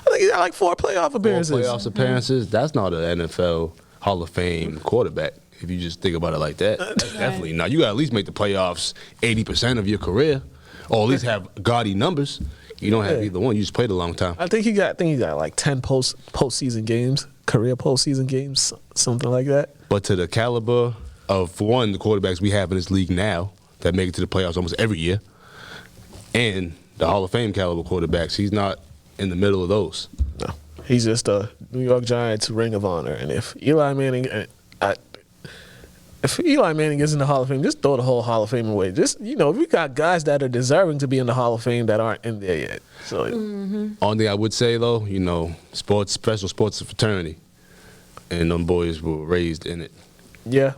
[SPEAKER 1] I think he got like 4 playoff appearances.
[SPEAKER 3] 4 playoff appearances. That's not an NFL Hall of Fame quarterback. If you just think about it like that, that's definitely not. You got to at least make the playoffs 80% of your career, or at least have gaudy numbers. You don't have either one. You just played a long time.
[SPEAKER 1] I think he got like 10 postseason games, career postseason games, something like that.
[SPEAKER 3] But to the caliber of, for one, the quarterbacks we have in this league now that make it to the playoffs almost every year, and the Hall of Fame caliber quarterbacks, he's not in the middle of those.
[SPEAKER 1] No, he's just a New York Giants Ring of Honor. And if Eli Manning is in the Hall of Fame, just throw the whole Hall of Fame away. Just, we got guys that are deserving to be in the Hall of Fame that aren't in there yet. So,
[SPEAKER 3] Only thing I would say, though, sports, special sports is a fraternity. And them boys were raised in it.
[SPEAKER 1] Yeah,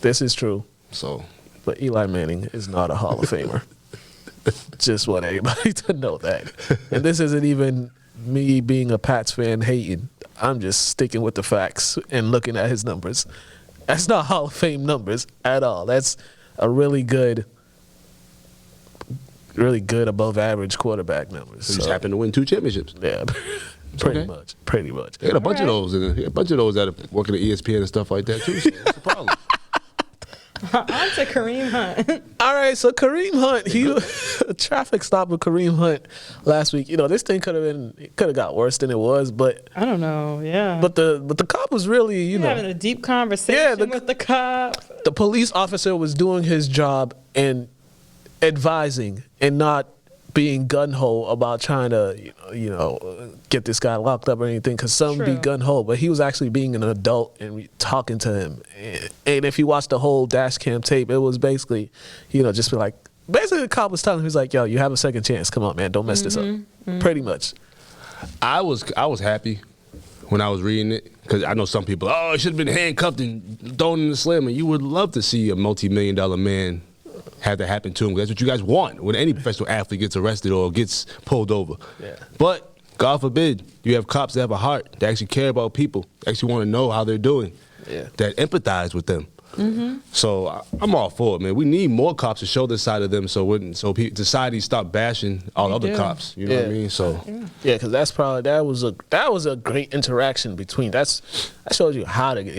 [SPEAKER 1] this is true.
[SPEAKER 3] So,
[SPEAKER 1] but Eli Manning is not a Hall of Famer. Just want everybody to know that. And this isn't even me being a Pats fan hating. I'm just sticking with the facts and looking at his numbers. That's not Hall of Fame numbers at all. That's a really good above average quarterback numbers.
[SPEAKER 3] He just happened to win 2 championships.
[SPEAKER 1] Yeah, pretty much.
[SPEAKER 3] They got a bunch of those. A bunch of those that are working at ESPN and stuff like that too. So what's the problem?
[SPEAKER 2] On to Kareem Hunt.
[SPEAKER 1] All right, so Kareem Hunt, a traffic stop with Kareem Hunt last week. This thing could have got worse than it was, but
[SPEAKER 2] I don't know. Yeah.
[SPEAKER 1] But the cop was really,
[SPEAKER 2] having a deep conversation with the cop.
[SPEAKER 1] The police officer was doing his job and advising and not being gun-ho about trying to, get this guy locked up or anything, because some be gun-ho, but he was actually being an adult and talking to him. And if you watch the whole dash cam tape, it was basically, just be like, basically the cop was telling him, he's like, yo, you have a second chance. Come on, man, don't mess this up. Pretty much.
[SPEAKER 3] I was happy when I was reading it, because I know some people, it should have been handcuffed and thrown in the slam, and you would love to see a multi-million-dollar man have that happen to him. That's what you guys want when any professional athlete gets arrested or gets pulled over. Yeah. But God forbid you have cops that have a heart, that actually care about people, actually want to know how they're doing, that empathize with them. So I'm all for it, man. We need more cops to show this side of them, so society stop bashing all other cops. You know what I mean? So
[SPEAKER 1] because that was a great interaction between. That shows you how to get.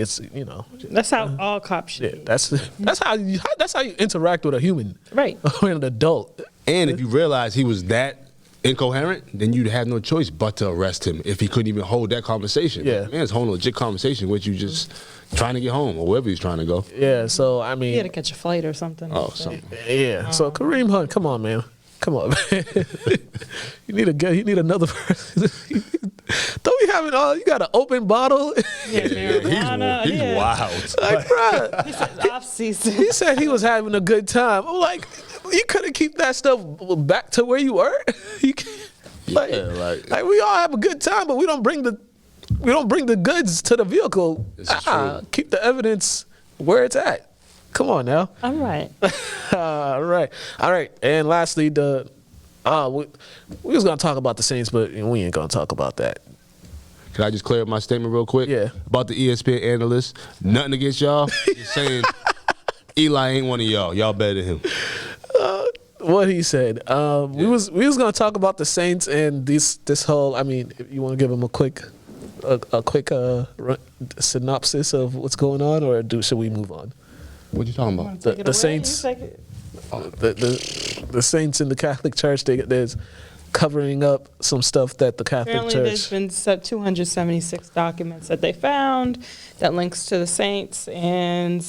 [SPEAKER 2] That's how all cops should.
[SPEAKER 1] Yeah, that's how you interact with a human,
[SPEAKER 2] right?
[SPEAKER 1] Or an adult.
[SPEAKER 3] And if you realize he was that incoherent, then you'd have no choice but to arrest him if he couldn't even hold that conversation.
[SPEAKER 1] Yeah.
[SPEAKER 3] Man's holding a legit conversation with you, just trying to get home or wherever he's trying to go.
[SPEAKER 1] Yeah, so I mean,
[SPEAKER 2] He had to catch a flight or something.
[SPEAKER 3] Oh, something.
[SPEAKER 1] yeah. So Kareem Hunt, come on, man. Come on, man. You need another person. Don't be having all. You got an open bottle.
[SPEAKER 2] Yeah, marijuana.
[SPEAKER 3] He's
[SPEAKER 2] yeah.
[SPEAKER 3] wild.
[SPEAKER 1] Like, bruh.
[SPEAKER 2] He said off season.
[SPEAKER 1] He said he was having a good time. I'm like, you couldn't keep that stuff back to where you were. You can't, like we all have a good time, but we don't bring the goods to the vehicle.
[SPEAKER 3] This is true.
[SPEAKER 1] Keep the evidence where it's at. Come on now.
[SPEAKER 2] All right.
[SPEAKER 1] All right. And lastly, we was gonna talk about the Saints, but we ain't gonna talk about that.
[SPEAKER 3] Can I just clear up my statement real quick?
[SPEAKER 1] Yeah.
[SPEAKER 3] About the ESPN analyst. Nothing against y'all. Just saying Eli ain't one of y'all. Y'all better than him.
[SPEAKER 1] What he said. We was gonna talk about the Saints and this whole. I mean, if you want to give them a quick synopsis of what's going on, or should we move on?
[SPEAKER 3] What you talking about?
[SPEAKER 1] The Saints. The Saints in the Catholic Church. There's covering up some stuff that the Catholic
[SPEAKER 2] Apparently,
[SPEAKER 1] Church.
[SPEAKER 2] there's been 276 documents that they found that links to the Saints, and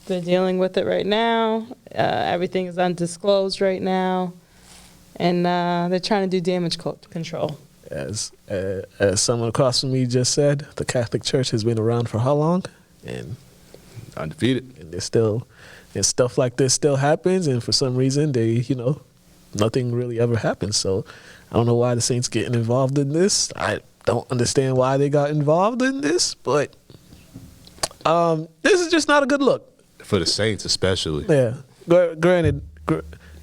[SPEAKER 2] they're dealing with it right now. Everything is undisclosed right now, and they're trying to do damage control.
[SPEAKER 1] As someone across from me just said, the Catholic Church has been around for how long? And
[SPEAKER 3] Undefeated.
[SPEAKER 1] there's still, and stuff like this still happens, and for some reason nothing really ever happens. So I don't know why the Saints getting involved in this. I don't understand why they got involved in this, but this is just not a good look.
[SPEAKER 3] For the Saints especially.
[SPEAKER 1] Yeah. Granted,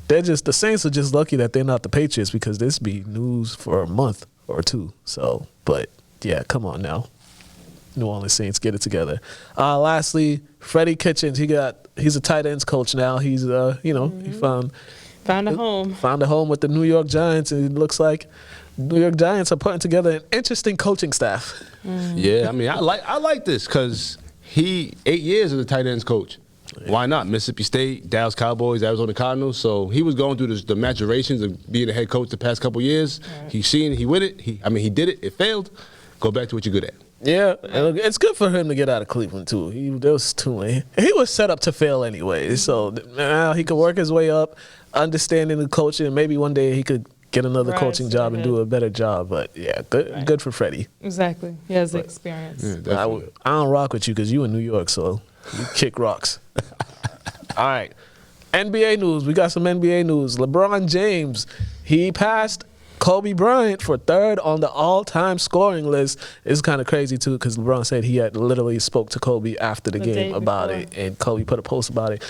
[SPEAKER 1] the Saints are just lucky that they're not the Patriots, because this be news for a month or two. So, but yeah, come on now. New Orleans Saints, get it together. Lastly, Freddie Kitchens, he's a tight ends coach now. He's he found
[SPEAKER 2] a home.
[SPEAKER 1] Found a home with the New York Giants, and it looks like New York Giants are putting together an interesting coaching staff.
[SPEAKER 3] Yeah, I mean, I like this because he 8 years as a tight ends coach. Why not? Mississippi State, Dallas Cowboys, Arizona Cardinals. So he was going through the maturations of being a head coach the past couple years. Right. He with it. He did it. It failed. Go back to what you're good at.
[SPEAKER 1] Yeah, and it's good for him to get out of Cleveland too. He was set up to fail anyway. So now he could work his way up, understanding the coaching, and maybe one day he could get another coaching job and do a better job. But yeah, good for Freddie.
[SPEAKER 2] Exactly. He has the experience.
[SPEAKER 3] Yeah,
[SPEAKER 1] I don't rock with you because you in New York, so you kick rocks. All right. NBA news. We got some NBA news. LeBron James, he passed Kobe Bryant for third on the all-time scoring list. It's kind of crazy, too, because LeBron said he had literally spoke to Kobe after the game about it, and Kobe put a post about it.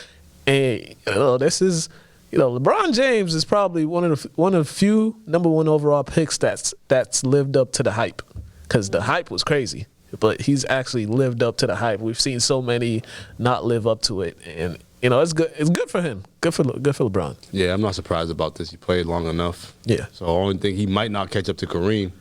[SPEAKER 1] And, this is, LeBron James is probably one of the few number one overall picks that's lived up to the hype, because the hype was crazy. But he's actually lived up to the hype. We've seen so many not live up to it, and it's good. It's good for him. Good for LeBron.
[SPEAKER 3] Yeah, I'm not surprised about this. He played long enough.
[SPEAKER 1] Yeah.
[SPEAKER 3] So the only thing, he might not catch up to Kareem.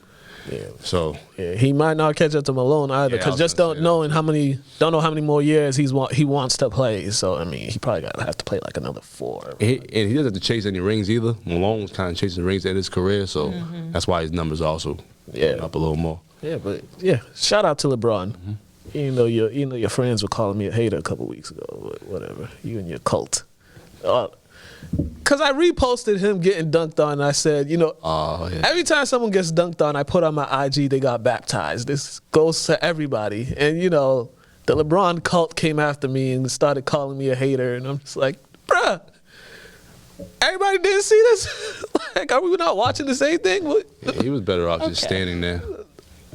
[SPEAKER 1] Yeah.
[SPEAKER 3] So
[SPEAKER 1] he might not catch up to Malone either, because just don't know how many more years he wants to play. So I mean, he probably gotta have to play like another 4.
[SPEAKER 3] And he doesn't have to chase any rings either. Malone was kind of chasing rings in his career, so that's why his numbers also up a little more.
[SPEAKER 1] Yeah, but shout out to LeBron. Mm-hmm. Even though your friends were calling me a hater a couple weeks ago, but whatever. You and your cult. Because I reposted him getting dunked on, and I said, every time someone gets dunked on, I put on my IG, they got baptized. This goes to everybody. And, the LeBron cult came after me and started calling me a hater, and I'm just like, bruh, everybody didn't see this? Like, are we not watching the same thing?
[SPEAKER 3] Yeah, he was better off just standing there.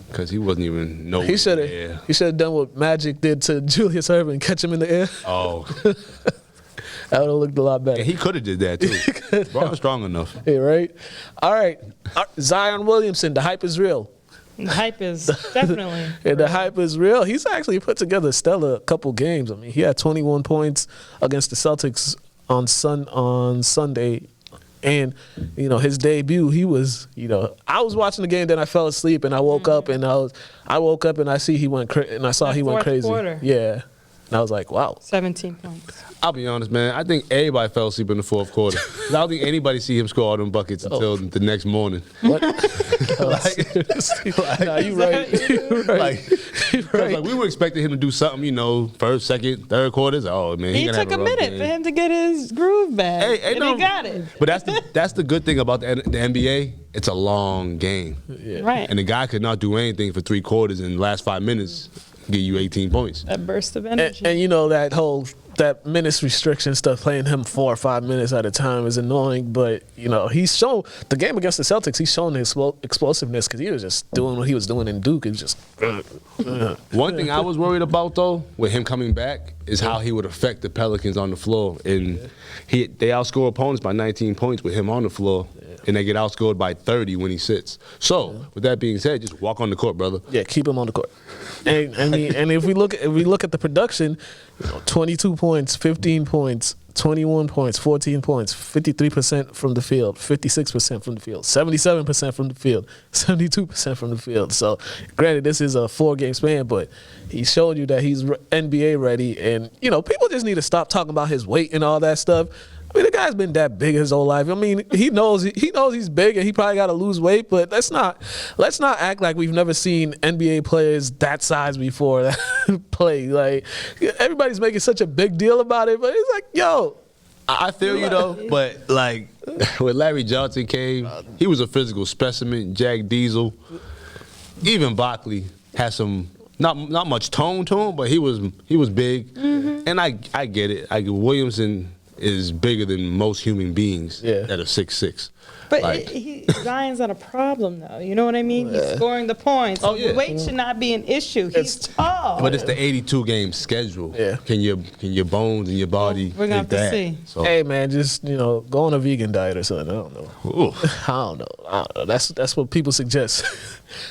[SPEAKER 3] Because he wasn't even nowhere.
[SPEAKER 1] He should have done what Magic did to Julius Erving and catch him in the air.
[SPEAKER 3] Oh.
[SPEAKER 1] That would have looked a lot better.
[SPEAKER 3] Yeah, he could have did that, too. Bro, strong enough.
[SPEAKER 1] Yeah, right? All right. Zion Williamson, the hype is real.
[SPEAKER 2] The hype is definitely
[SPEAKER 1] real. The hype is real. He's actually put together a stellar couple games. I mean, he had 21 points against the Celtics on Sunday. And, his debut, he was, I was watching the game, then I fell asleep, and I woke up, and I woke up and I see he went crazy.
[SPEAKER 2] Quarter.
[SPEAKER 1] Yeah. And I was like, wow.
[SPEAKER 2] 17 points.
[SPEAKER 3] I'll be honest, man. I think everybody fell asleep in the fourth quarter. I don't think anybody see him score all them buckets until the next morning.
[SPEAKER 1] What?
[SPEAKER 3] like,
[SPEAKER 1] nah, you right. You right.
[SPEAKER 3] Like we were expecting him to do something, you know, first, second, third quarters. Oh man,
[SPEAKER 2] He took a minute for him to get his groove back, and he got it.
[SPEAKER 3] But that's the good thing about the NBA. It's a long game,
[SPEAKER 2] Right.
[SPEAKER 3] and the guy could not do anything for 3 quarters, and the last 5 minutes give you 18 points.
[SPEAKER 2] That burst of energy.
[SPEAKER 1] And you know that minutes restriction stuff, playing him 4 or 5 minutes at a time is annoying. But you know, he's shown the game against the Celtics. He's shown his explosiveness because he was just doing what he was doing in Duke. He was just.
[SPEAKER 3] One thing I was worried about though, with him coming back, is how he would affect the Pelicans on the floor. And they outscore opponents by 19 points with him on the floor. And they get outscored by 30 when he sits. So, with that being said, just walk on the court, brother.
[SPEAKER 1] Yeah, keep him on the court. And if we look at the production, 22 points, 15 points, 21 points, 14 points, 53% from the field, 56% from the field, 77% from the field, 72% from the field. So, granted, this is a 4-game span, but he showed you that he's NBA ready. And people just need to stop talking about his weight and all that stuff. I mean, the guy's been that big his whole life. I mean, he knows he's big and he probably got to lose weight. But let's not act like we've never seen NBA players that size before that play. Like everybody's making such a big deal about it, but it's like, yo,
[SPEAKER 3] I feel you though. But like when Larry Johnson came, he was a physical specimen. Jack Diesel, even Barkley had some not much tone to him, but he was big. Mm-hmm. And I get it. Williamson is bigger than most human beings that are 6'6".
[SPEAKER 2] But Zion's not a problem, though. You know what I mean? He's scoring the points.
[SPEAKER 3] Oh, yeah.
[SPEAKER 2] Weight should not be an issue. He's tall.
[SPEAKER 3] But it's the 82-game schedule. Yeah. Can your bones and your body
[SPEAKER 2] we're going to have to see.
[SPEAKER 3] So.
[SPEAKER 1] Hey, man, just, go on a vegan diet or something. I don't know. I don't know. That's what people suggest.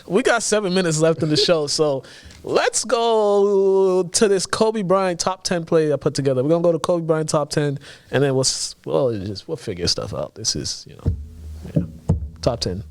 [SPEAKER 1] We got 7 minutes left in the show, so let's go to this Kobe Bryant top 10 play I put together. We're going to go to Kobe Bryant top 10, and then we'll figure stuff out. This is, top 10.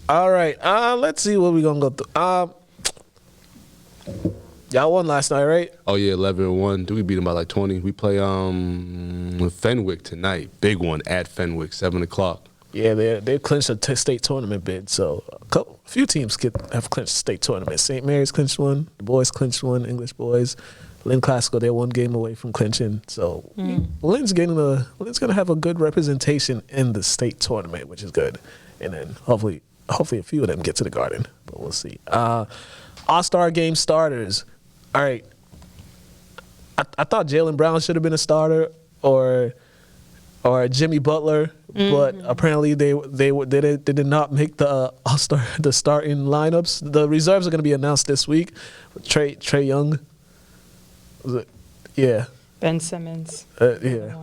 [SPEAKER 1] All right. Let's see what we're going to go through. Y'all won last night, right?
[SPEAKER 3] Oh, yeah, 11-1. We beat them by like 20. We play Fenwick tonight. Big one at Fenwick, 7 o'clock.
[SPEAKER 1] Yeah, they clinched a state tournament bid. So a few teams have clinched state tournament. St. Mary's clinched one. The boys clinched one. English boys. Lynn Classical, they're 1 game away from clinching. So Lynn's gonna have a good representation in the state tournament, which is good. And then hopefully a few of them get to the Garden, but we'll see. All-Star game starters. All right. I thought Jaylen Brown should have been a starter or Jimmy Butler, but apparently they did not make the the starting lineups. The reserves are going to be announced this week. Trey Young. Yeah.
[SPEAKER 2] Ben Simmons.
[SPEAKER 1] Yeah.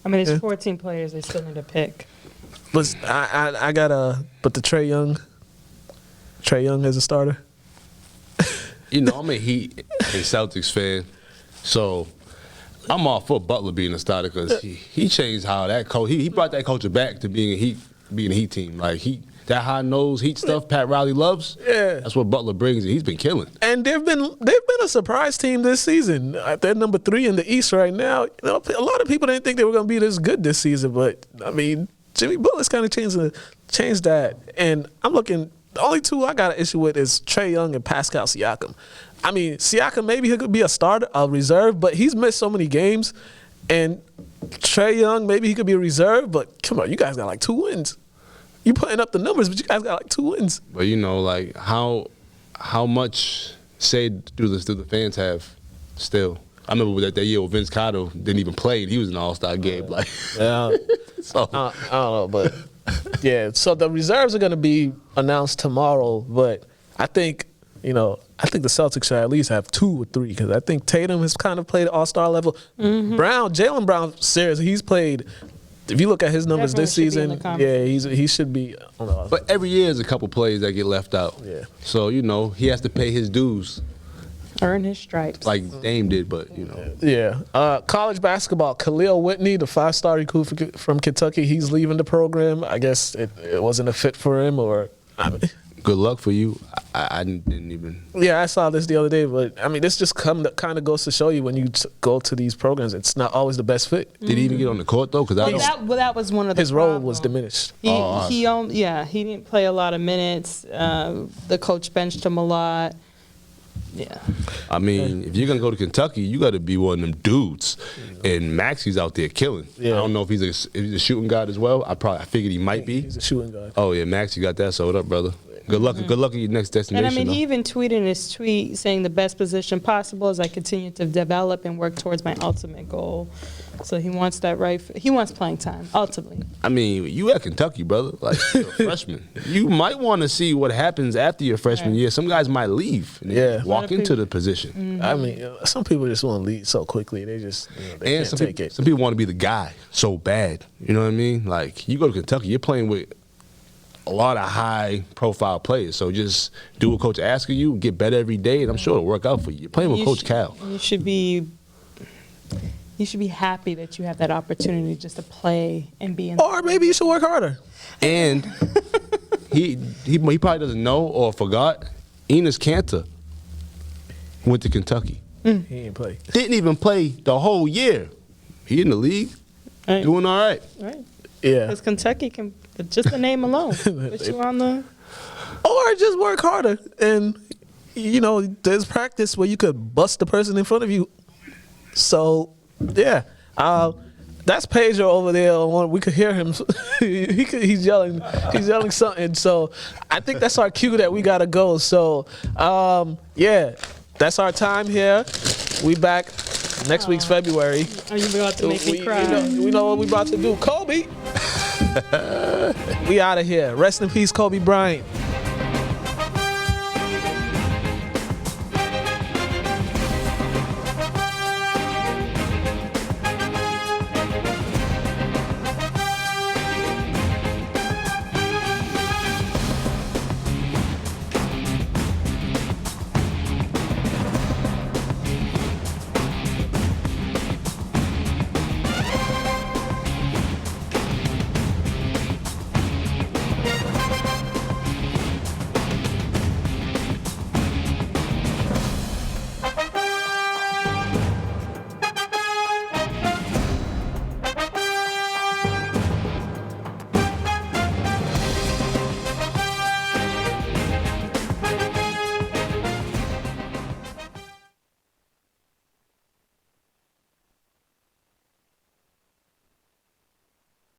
[SPEAKER 2] I mean, there's 14 players they still need to pick.
[SPEAKER 1] But I got but the Trey Young as a starter.
[SPEAKER 3] I'm a Heat and Celtics fan, so I'm all for Butler being a starter because he changed how that coach he brought that culture back to being a Heat team. Like that high nose heat stuff Pat Riley loves.
[SPEAKER 1] Yeah.
[SPEAKER 3] That's what Butler brings, and he's been killing.
[SPEAKER 1] And they've been a surprise team this season. They're number 3 in the East right now. You know, a lot of people didn't think they were going to be this good this season, but I mean, Jimmy Butler's kind of changed that. And I'm looking. The only two I got an issue with is Trae Young and Pascal Siakam. I mean, Siakam maybe he could be a starter, a reserve, but he's missed so many games. And Trae Young maybe he could be a reserve, but come on, you guys got like 2 wins. You putting up the numbers, but you guys got like 2 wins.
[SPEAKER 3] But you know, like how much say do the fans have still? I remember that year when Vince Carter didn't even play, and he was in the All-Star game. Like,
[SPEAKER 1] Yeah,
[SPEAKER 3] so
[SPEAKER 1] I don't know, but yeah. So the reserves are going to be announced tomorrow, but I think the Celtics should at least have 2 or 3 because I think Tatum has kind of played All-Star level. Jaylen Brown, seriously, he's played. If you look at his numbers this
[SPEAKER 2] Definitely should be in
[SPEAKER 1] season,
[SPEAKER 2] the
[SPEAKER 1] he should be on the.
[SPEAKER 3] But every year there's a couple players that get left out.
[SPEAKER 1] Yeah.
[SPEAKER 3] So, you know, he has to pay his dues
[SPEAKER 2] Earn his stripes.
[SPEAKER 3] like Dame did, but, you know.
[SPEAKER 1] Yeah. College basketball, Khalil Whitney, the 5-star recruit from Kentucky, he's leaving the program. I guess it wasn't a fit for him or I mean,
[SPEAKER 3] Good luck for you. I didn't even.
[SPEAKER 1] yeah, I saw this the other day, but I mean, this just kind of goes to show you when you go to these programs, it's not always the best fit.
[SPEAKER 3] Did he even get on the court, though? Because
[SPEAKER 2] That was one of the
[SPEAKER 1] His role was
[SPEAKER 2] problems.
[SPEAKER 1] diminished.
[SPEAKER 2] He didn't play a lot of minutes. The coach benched him a lot. Yeah.
[SPEAKER 3] I mean, if you're going to go to Kentucky, you got to be one of them dudes. And Maxi's out there killing.
[SPEAKER 1] Yeah.
[SPEAKER 3] I don't know if he's a shooting guard as well. I figured he might be.
[SPEAKER 1] He's a shooting guard.
[SPEAKER 3] Oh, yeah, Maxi got that sold up, brother. Good luck at your next destination.
[SPEAKER 2] And I mean,
[SPEAKER 3] though.
[SPEAKER 2] he even tweeted in his tweet saying the best position possible as I continue to develop and work towards my ultimate goal. So he wants that he wants playing time, ultimately.
[SPEAKER 3] I mean, you at Kentucky, brother. Like, you're a freshman. You might want to see what happens after your freshman year. Some guys might leave and
[SPEAKER 1] Yeah.
[SPEAKER 3] walk into the position.
[SPEAKER 1] I mean, some people just want to lead so quickly. They just they
[SPEAKER 3] And
[SPEAKER 1] can't take it.
[SPEAKER 3] some people want to be the guy so bad. You know what I mean? Like, you go to Kentucky, you're playing with a lot of high-profile players. So just do what Coach asks of you, get better every day, and I'm sure it'll work out for you. You're playing with Coach Cal.
[SPEAKER 2] You should be happy that you have that opportunity just to play and be in.
[SPEAKER 1] Or maybe you should work harder.
[SPEAKER 3] And he probably doesn't know or forgot, Enes Kanter went to Kentucky.
[SPEAKER 1] He didn't play.
[SPEAKER 3] Didn't even play the whole year. He in the league,
[SPEAKER 2] Right.
[SPEAKER 3] doing all right.
[SPEAKER 2] Right.
[SPEAKER 1] Yeah.
[SPEAKER 2] Because Kentucky can, just the name alone, put you on the.
[SPEAKER 1] Or just work harder. And, there's practice where you could bust the person in front of you. So, yeah. That's Pedro over there. We could hear him. He's yelling something. So, I think that's our cue that we got to go. So, yeah, that's our time here. We back next week's February.
[SPEAKER 2] Are you about to make me cry?
[SPEAKER 1] We know what we about to do. Kobe. We out of here. Rest in peace, Kobe Bryant.